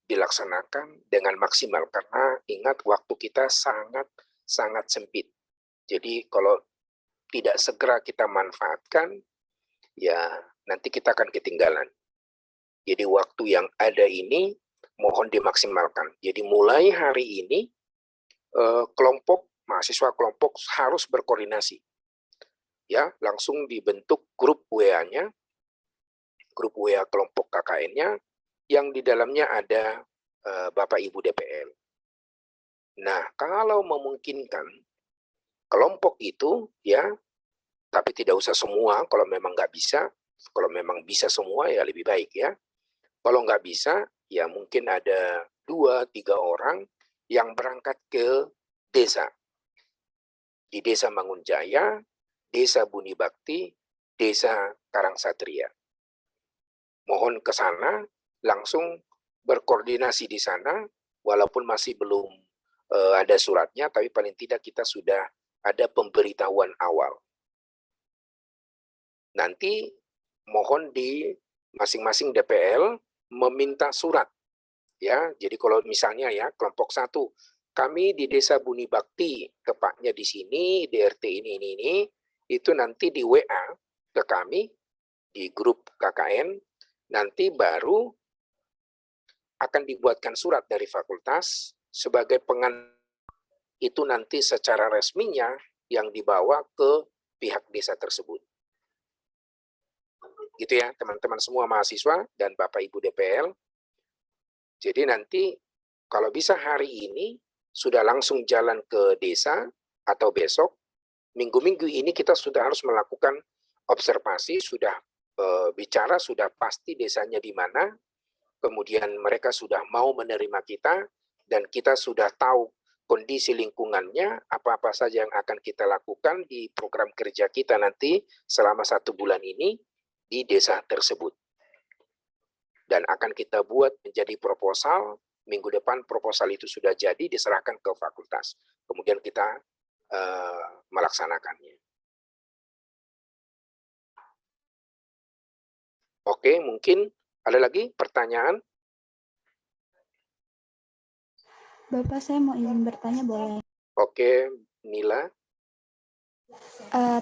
dilaksanakan dengan maksimal, karena ingat waktu kita sangat sempit. Jadi kalau tidak segera kita manfaatkan, ya nanti kita akan ketinggalan. Jadi waktu yang ada ini mohon dimaksimalkan. Jadi mulai hari ini mahasiswa kelompok harus berkoordinasi. Ya, langsung dibentuk grup WA-nya, grup WA kelompok KKN-nya, yang di dalamnya ada Bapak Ibu DPL. Nah, kalau memungkinkan kelompok itu ya, tapi tidak usah semua, kalau memang nggak bisa, kalau memang bisa semua ya lebih baik ya. Kalau nggak bisa, ya mungkin ada 2-3 orang yang berangkat ke desa. Di Desa Mangunjaya, Desa Buni Bakti, Desa Karangsatria. Mohon ke sana, langsung berkoordinasi di sana, walaupun masih belum ada suratnya, tapi paling tidak kita sudah ada pemberitahuan awal. Nanti mohon di masing-masing DPL meminta surat. Ya, jadi kalau misalnya ya kelompok 1, kami di Desa Buni Bakti, tepatnya di sini, di RT ini, itu nanti di WA ke kami, di grup KKN, nanti baru akan dibuatkan surat dari fakultas sebagai itu nanti secara resminya yang dibawa ke pihak desa tersebut. Gitu ya, teman-teman semua mahasiswa dan Bapak Ibu DPL. Jadi nanti kalau bisa hari ini sudah langsung jalan ke desa atau besok, minggu-minggu ini kita sudah harus melakukan observasi, sudah bicara, sudah pasti desanya di mana, kemudian mereka sudah mau menerima kita, dan kita sudah tahu kondisi lingkungannya, apa-apa saja yang akan kita lakukan di program kerja kita nanti selama 1 bulan ini di desa tersebut. Dan akan kita buat menjadi proposal, minggu depan proposal itu sudah jadi, diserahkan ke fakultas. Kemudian kita melaksanakannya. Oke, mungkin ada lagi pertanyaan? Bapak, saya mau izin bertanya boleh? Oke, Nila.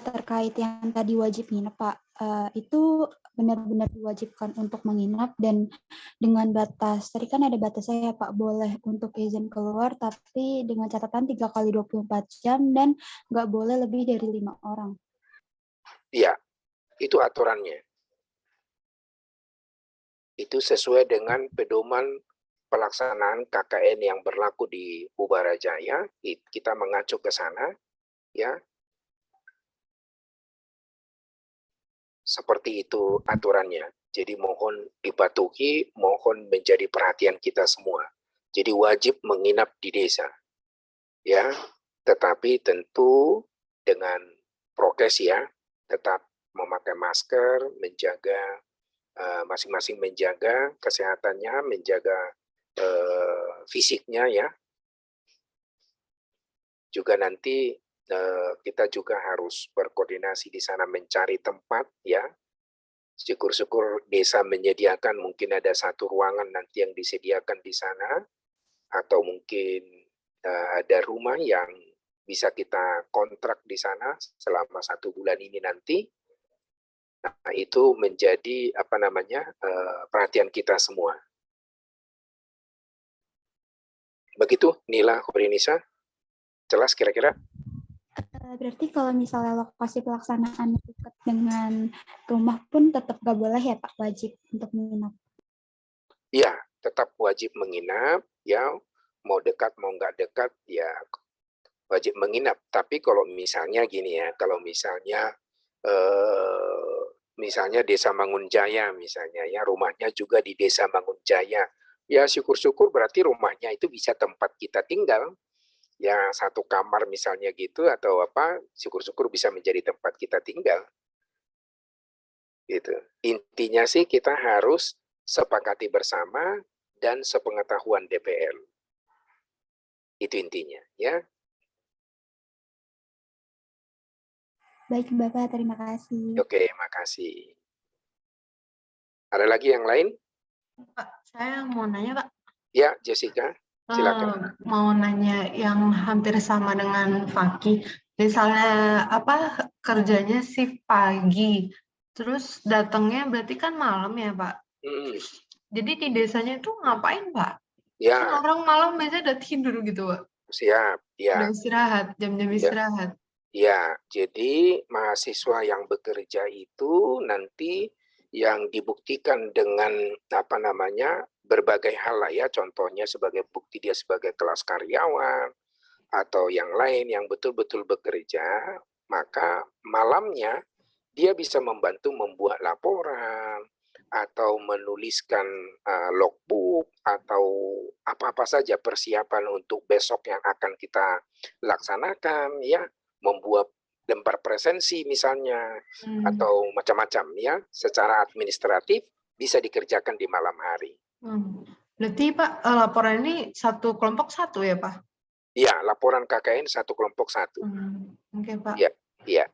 Terkait yang tadi wajib nginep, Pak. Itu benar-benar diwajibkan untuk menginap dan dengan batas, tadi kan ada batasnya ya Pak, boleh untuk izin keluar tapi dengan catatan 3 kali 24 jam dan nggak boleh lebih dari 5 orang. Iya, itu aturannya. Itu sesuai dengan pedoman pelaksanaan KKN yang berlaku di Ubarajaya, kita mengacu ke sana, ya. Seperti itu aturannya. Jadi mohon dipatuhi, mohon menjadi perhatian kita semua. Jadi wajib menginap di desa, ya. Tetapi tentu dengan prokes ya, tetap memakai masker, menjaga masing-masing menjaga kesehatannya, menjaga fisiknya ya. Juga nanti kita juga harus berkoordinasi di sana mencari tempat ya. Syukur-syukur desa menyediakan mungkin ada 1 ruangan nanti yang disediakan di sana, atau mungkin ada rumah yang bisa kita kontrak di sana selama 1 bulan ini nanti. Nah, itu menjadi perhatian kita semua. Begitu, Nila Khorinisa? Jelas kira-kira? Berarti kalau misalnya lokasi pelaksanaan dekat dengan rumah pun tetap nggak boleh ya Pak, wajib untuk menginap? Iya, tetap wajib menginap, ya. Mau dekat, mau nggak dekat, ya wajib menginap. Tapi kalau misalnya gini ya, kalau misalnya Desa Mangunjaya misalnya ya, rumahnya juga di Desa Mangunjaya, ya syukur-syukur berarti rumahnya itu bisa tempat kita tinggal, ya 1 kamar misalnya gitu atau apa, syukur-syukur bisa menjadi tempat kita tinggal. Gitu. Intinya sih kita harus sepakati bersama dan sepengetahuan DPL. Itu intinya ya. Baik Bapak, terima kasih. Oke, makasih. Ada lagi yang lain? Pak, saya mau nanya Pak. Ya, Jessica, silakan. Mau nanya yang hampir sama dengan Faki. Misalnya kerjanya shift pagi, terus datangnya berarti kan malam ya Pak. Jadi di desanya itu ngapain Pak? Ya. Kan orang malam biasanya udah tidur gitu Pak. Siap, ya. Udah istirahat, jam-jam istirahat. Ya, jadi mahasiswa yang bekerja itu nanti yang dibuktikan dengan berbagai hal lah ya, contohnya sebagai bukti dia sebagai kelas karyawan atau yang lain yang betul-betul bekerja, maka malamnya dia bisa membantu membuat laporan atau menuliskan logbook atau apa-apa saja persiapan untuk besok yang akan kita laksanakan ya, membuat lembar presensi misalnya atau macam-macam ya, secara administratif bisa dikerjakan di malam hari. Berarti Pak, laporan ini 1 kelompok 1 ya Pak? Iya, laporan KKN 1 kelompok 1. Oke Pak. Iya.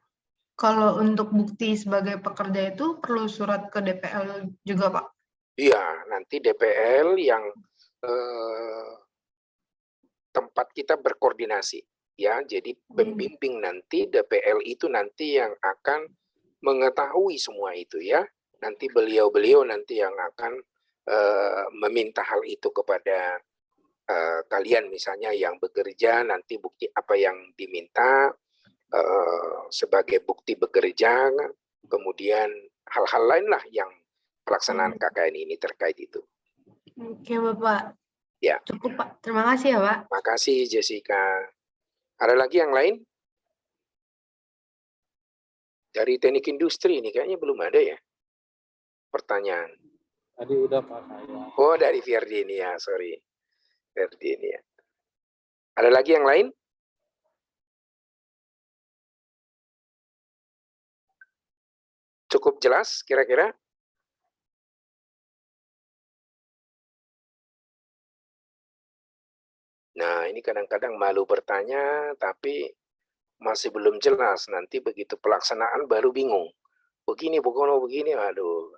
Kalau untuk bukti sebagai pekerja itu perlu surat ke DPL juga Pak? Iya, nanti DPL yang tempat kita berkoordinasi. Ya, jadi pembimbing nanti DPL itu nanti yang akan mengetahui semua itu ya. Nanti beliau-beliau nanti yang akan meminta hal itu kepada kalian misalnya yang bekerja, nanti bukti apa yang diminta sebagai bukti bekerja, kemudian hal-hal lain lah yang pelaksanaan KKN ini terkait itu. Oke Bapak. Ya. Cukup Pak. Terima kasih ya Pak. Makasih Jessica. Ada lagi yang lain? Dari teknik industri ini kayaknya belum ada ya pertanyaan. Tadi udah Pak saya. Oh, dari Virginia, sorry. Virginia. Ada lagi yang lain? Cukup jelas kira-kira? Nah, ini kadang-kadang malu bertanya, tapi masih belum jelas. Nanti begitu pelaksanaan baru bingung. Begini, begini, aduh.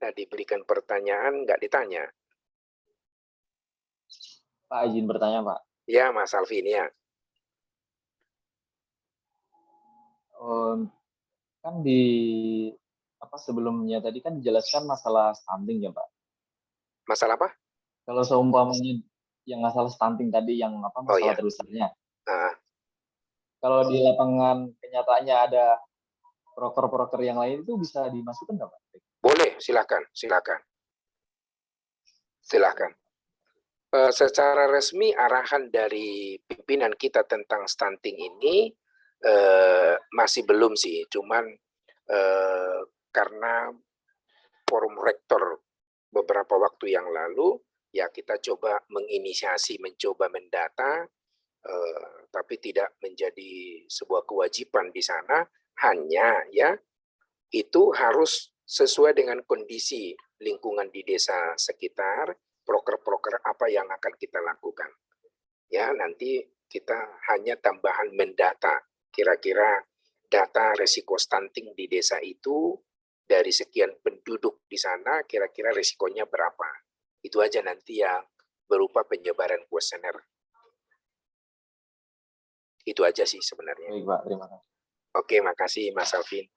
Nah, diberikan pertanyaan, nggak ditanya. Pak, izin bertanya, Pak. Ya, Mas Alvin, ya. Kan di sebelumnya tadi kan dijelaskan masalah stunting ya, Pak. Masalah apa? Kalau seumpamanya yang masalah stunting tadi yang masalah terusannya. Kalau di lapangan kenyataannya ada proker-proker yang lain itu bisa dimasukkan nggak, Pak? Boleh, silakan. Secara resmi arahan dari pimpinan kita tentang stunting ini masih belum sih, cuman karena forum rektor beberapa waktu yang lalu ya kita coba mencoba mendata, tapi tidak menjadi sebuah kewajiban di sana, hanya ya itu harus sesuai dengan kondisi lingkungan di desa sekitar, proker-proker apa yang akan kita lakukan. Ya, nanti kita hanya tambahan mendata, kira-kira data resiko stunting di desa itu dari sekian penduduk di sana, kira-kira resikonya berapa. Itu aja nanti yang berupa penyebaran kuesioner. Itu aja sih sebenarnya. Baik, Pak, terima kasih. Oke, makasih Mas Alvin.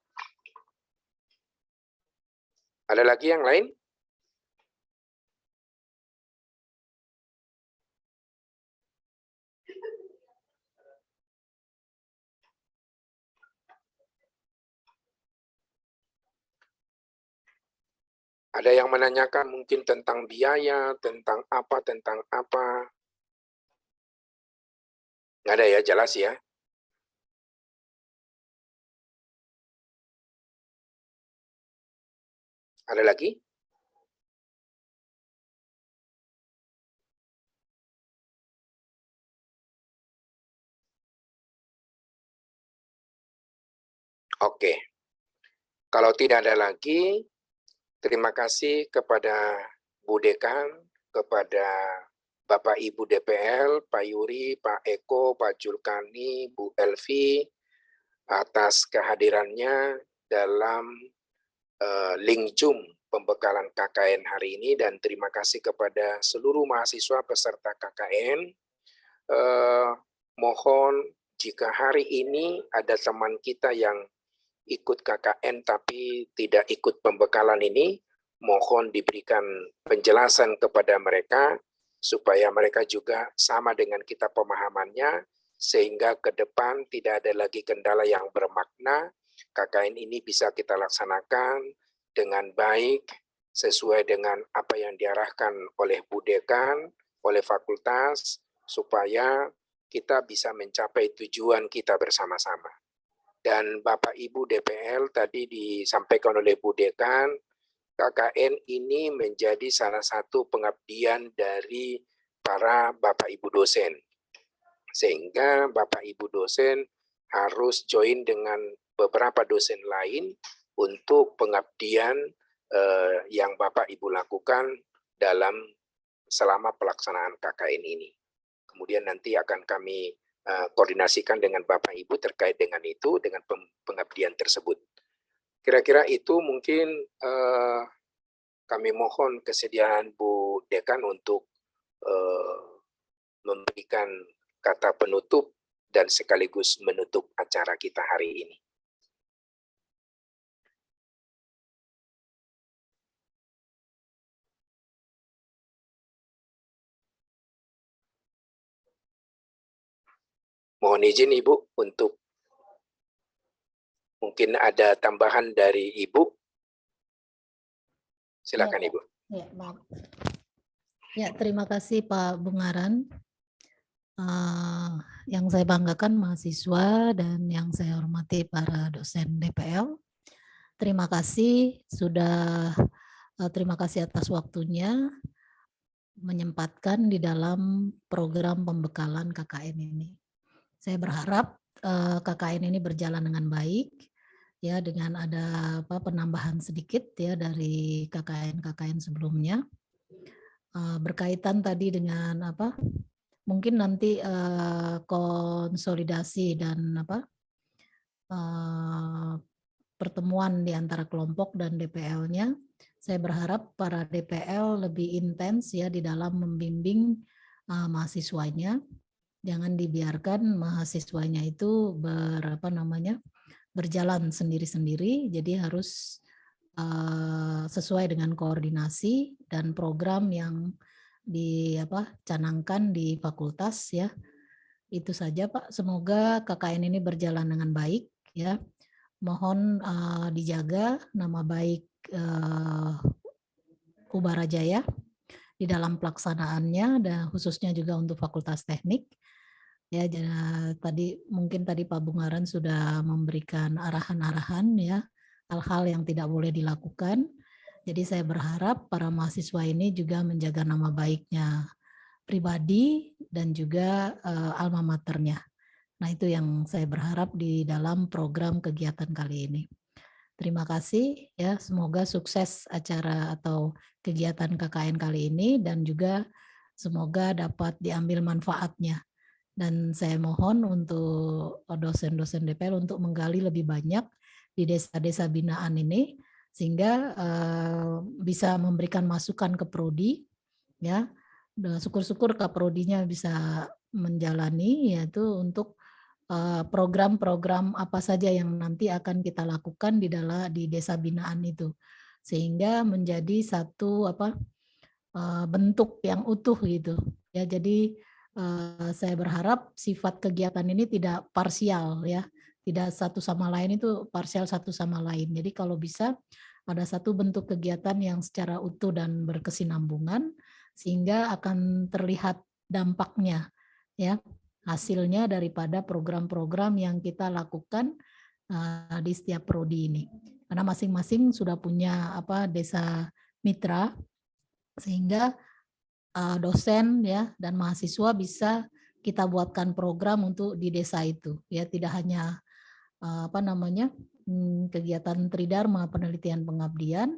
Ada lagi yang lain? Ada yang menanyakan mungkin tentang biaya, tentang apa. Nggak ada ya, jelas ya. Ada lagi? Oke. Kalau tidak ada lagi, terima kasih kepada Bu Dekan, kepada Bapak Ibu DPL, Pak Yuri, Pak Eko, Pak Julkani, Bu Elvi, atas kehadirannya dalam link Zoom pembekalan KKN hari ini, dan terima kasih kepada seluruh mahasiswa peserta KKN. Mohon jika hari ini ada teman kita yang ikut KKN tapi tidak ikut pembekalan ini, mohon diberikan penjelasan kepada mereka supaya mereka juga sama dengan kita pemahamannya, sehingga ke depan tidak ada lagi kendala yang bermakna. KKN ini bisa kita laksanakan dengan baik sesuai dengan apa yang diarahkan oleh Bu Dekan, oleh fakultas, supaya kita bisa mencapai tujuan kita bersama-sama. Dan Bapak Ibu DPL tadi disampaikan oleh Bu Dekan, KKN ini menjadi salah satu pengabdian dari para Bapak Ibu dosen. Sehingga Bapak Ibu dosen harus join dengan beberapa dosen lain untuk pengabdian yang Bapak Ibu lakukan selama pelaksanaan KKN ini. Kemudian nanti akan kami koordinasikan dengan Bapak Ibu terkait dengan itu, dengan pengabdian tersebut. Kira-kira itu mungkin kami mohon kesediaan Bu Dekan untuk memberikan kata penutup dan sekaligus menutup acara kita hari ini. Mohon izin Ibu untuk mungkin ada tambahan dari Ibu. Silakan Ibu. Ya, maaf. Ya, terima kasih Pak Bungaran. Yang saya banggakan mahasiswa dan yang saya hormati para dosen DPL. Terima kasih sudah Terima kasih atas waktunya menyempatkan di dalam program pembekalan KKN ini. Saya berharap KKN ini berjalan dengan baik, ya, dengan ada penambahan sedikit ya dari KKN sebelumnya. Berkaitan tadi dengan mungkin nanti konsolidasi dan pertemuan di antara kelompok dan DPL-nya. Saya berharap para DPL lebih intens ya di dalam membimbing mahasiswanya. Jangan dibiarkan mahasiswanya itu berjalan sendiri-sendiri. Jadi harus sesuai dengan koordinasi dan program yang dicanangkan di fakultas ya. Itu saja Pak. Semoga KKN ini berjalan dengan baik ya. Mohon dijaga nama baik Ubara Jaya di dalam pelaksanaannya dan khususnya juga untuk Fakultas Teknik. Ya, mungkin tadi Pak Bungaran sudah memberikan arahan-arahan ya, hal-hal yang tidak boleh dilakukan. Jadi saya berharap para mahasiswa ini juga menjaga nama baiknya pribadi dan juga alma maternya. Nah, itu yang saya berharap di dalam program kegiatan kali ini. Terima kasih ya, semoga sukses acara atau kegiatan KKN kali ini dan juga semoga dapat diambil manfaatnya. Dan saya mohon untuk dosen-dosen DPL untuk menggali lebih banyak di desa-desa binaan ini sehingga bisa memberikan masukan ke prodi ya. Syukur-syukur Kaprodinya bisa menjalani yaitu untuk program-program apa saja yang nanti akan kita lakukan di desa binaan itu sehingga menjadi satu bentuk yang utuh gitu ya. Jadi saya berharap sifat kegiatan ini tidak parsial ya, tidak satu sama lain itu parsial satu sama lain. Jadi kalau bisa ada satu bentuk kegiatan yang secara utuh dan berkesinambungan sehingga akan terlihat dampaknya ya, hasilnya daripada program-program yang kita lakukan di setiap prodi ini. Karena masing-masing sudah punya desa mitra sehingga dosen ya dan mahasiswa bisa kita buatkan program untuk di desa itu ya, tidak hanya kegiatan tridharma penelitian pengabdian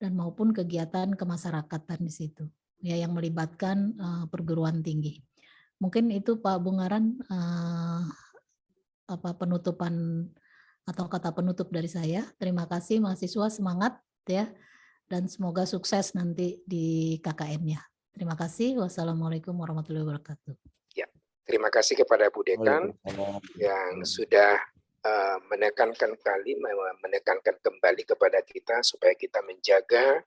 dan maupun kegiatan kemasyarakatan di situ ya yang melibatkan perguruan tinggi. Mungkin itu Pak Bungaran penutupan atau kata penutup dari saya. Terima kasih mahasiswa, semangat ya dan semoga sukses nanti di KKN-nya. Terima kasih. Wassalamualaikum warahmatullahi wabarakatuh. Ya, terima kasih kepada Bu Dekan yang sudah menekankan kembali kepada kita supaya kita menjaga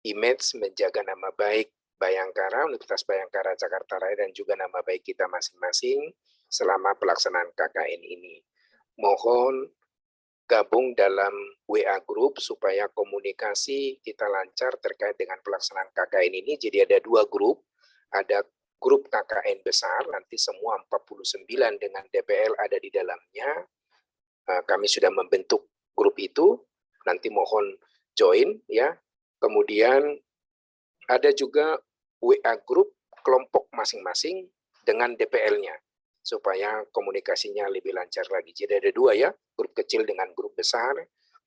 image, menjaga nama baik Bayangkara, Universitas Bayangkara Jakarta Raya dan juga nama baik kita masing-masing selama pelaksanaan KKN ini. Mohon gabung dalam WA Group supaya komunikasi kita lancar terkait dengan pelaksanaan KKN ini. Jadi ada 2 grup, ada grup KKN besar, nanti semua 49 dengan DPL ada di dalamnya. Kami sudah membentuk grup itu, nanti mohon join ya. Kemudian ada juga WA Group kelompok masing-masing dengan DPL-nya supaya komunikasinya lebih lancar lagi. Jadi ada 2 ya, grup kecil dengan grup besar.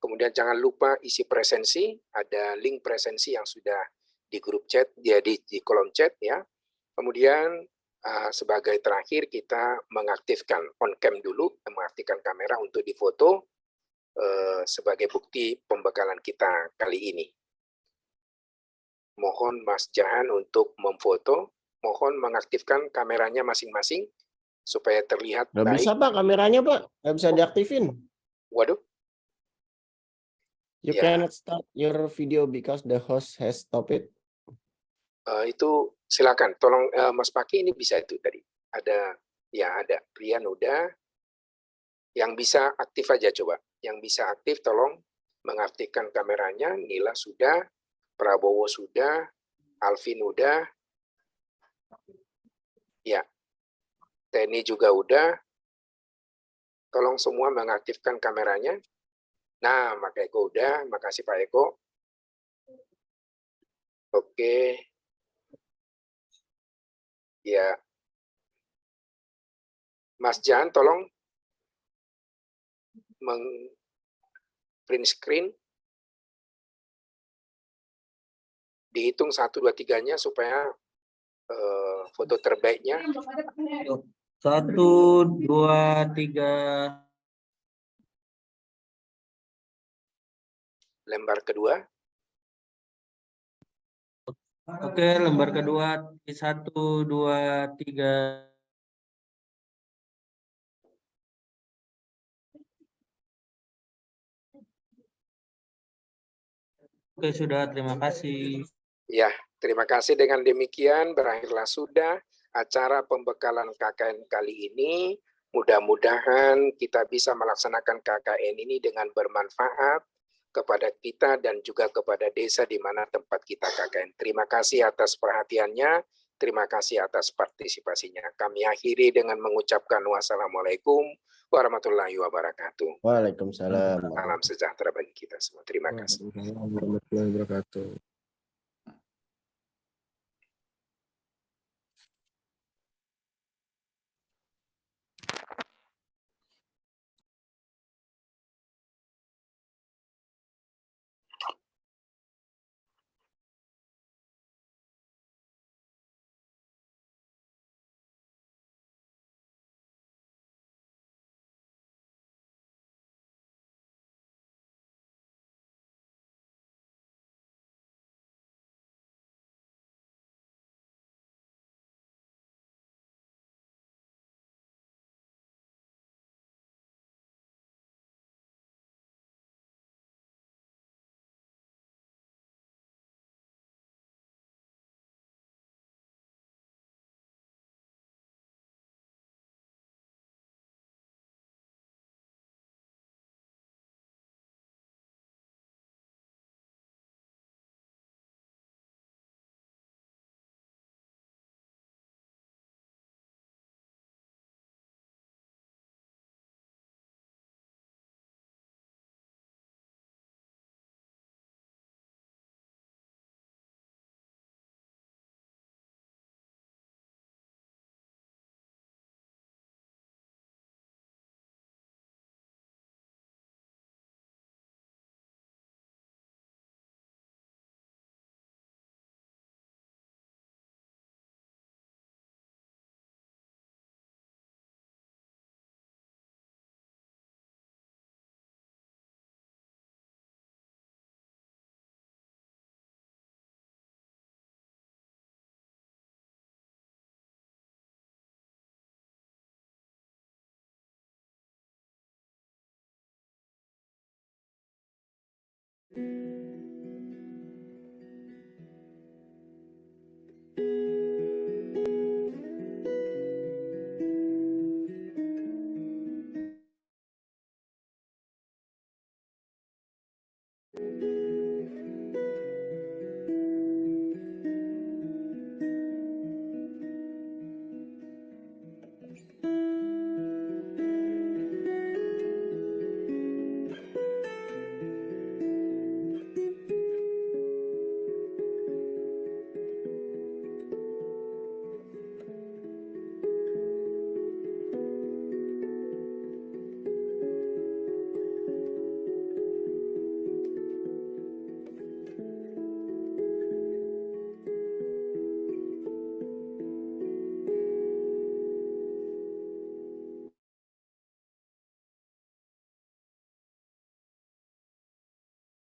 Kemudian jangan lupa isi presensi, ada link presensi yang sudah di grup chat, jadi di kolom chat ya. Kemudian sebagai terakhir kita mengaktifkan on cam dulu, mengaktifkan kamera untuk difoto sebagai bukti pembekalan kita kali ini. Mohon Mas Jahan untuk memfoto, mohon mengaktifkan kameranya masing-masing supaya terlihat Nggak baik. bisa Pak kameranya Pak, nggak bisa diaktifin. Waduh. You cannot start your video because the host has stopped it. Itu silakan, tolong Mas Paki ini bisa itu tadi. Ada, ya ada. Rian udah. Yang bisa aktif aja coba. Yang bisa aktif tolong mengaktifkan kameranya. Nila sudah, Prabowo sudah, Alvin udah. Ya. Teni juga udah. Tolong semua mengaktifkan kameranya. Nah, Pak Eko udah. Makasih Pak Eko. Oke. Ya. Mas Jan, tolong print screen. Dihitung 1, 2, 3-nya supaya foto terbaiknya. 1, 2, 3. Lembar kedua. Oke, lembar kedua. 1, 2, 3. Oke, sudah. Terima kasih. Ya, terima kasih. Dengan demikian berakhirlah sudah acara pembekalan KKN kali ini. Mudah-mudahan kita bisa melaksanakan KKN ini dengan bermanfaat kepada kita dan juga kepada desa di mana tempat kita KKN. Terima kasih atas perhatiannya. Terima kasih atas partisipasinya. Kami akhiri dengan mengucapkan wassalamualaikum warahmatullahi wabarakatuh. Waalaikumsalam. Salam sejahtera bagi kita semua. Terima kasih. Waalaikumsalam warahmatullahi wabarakatuh.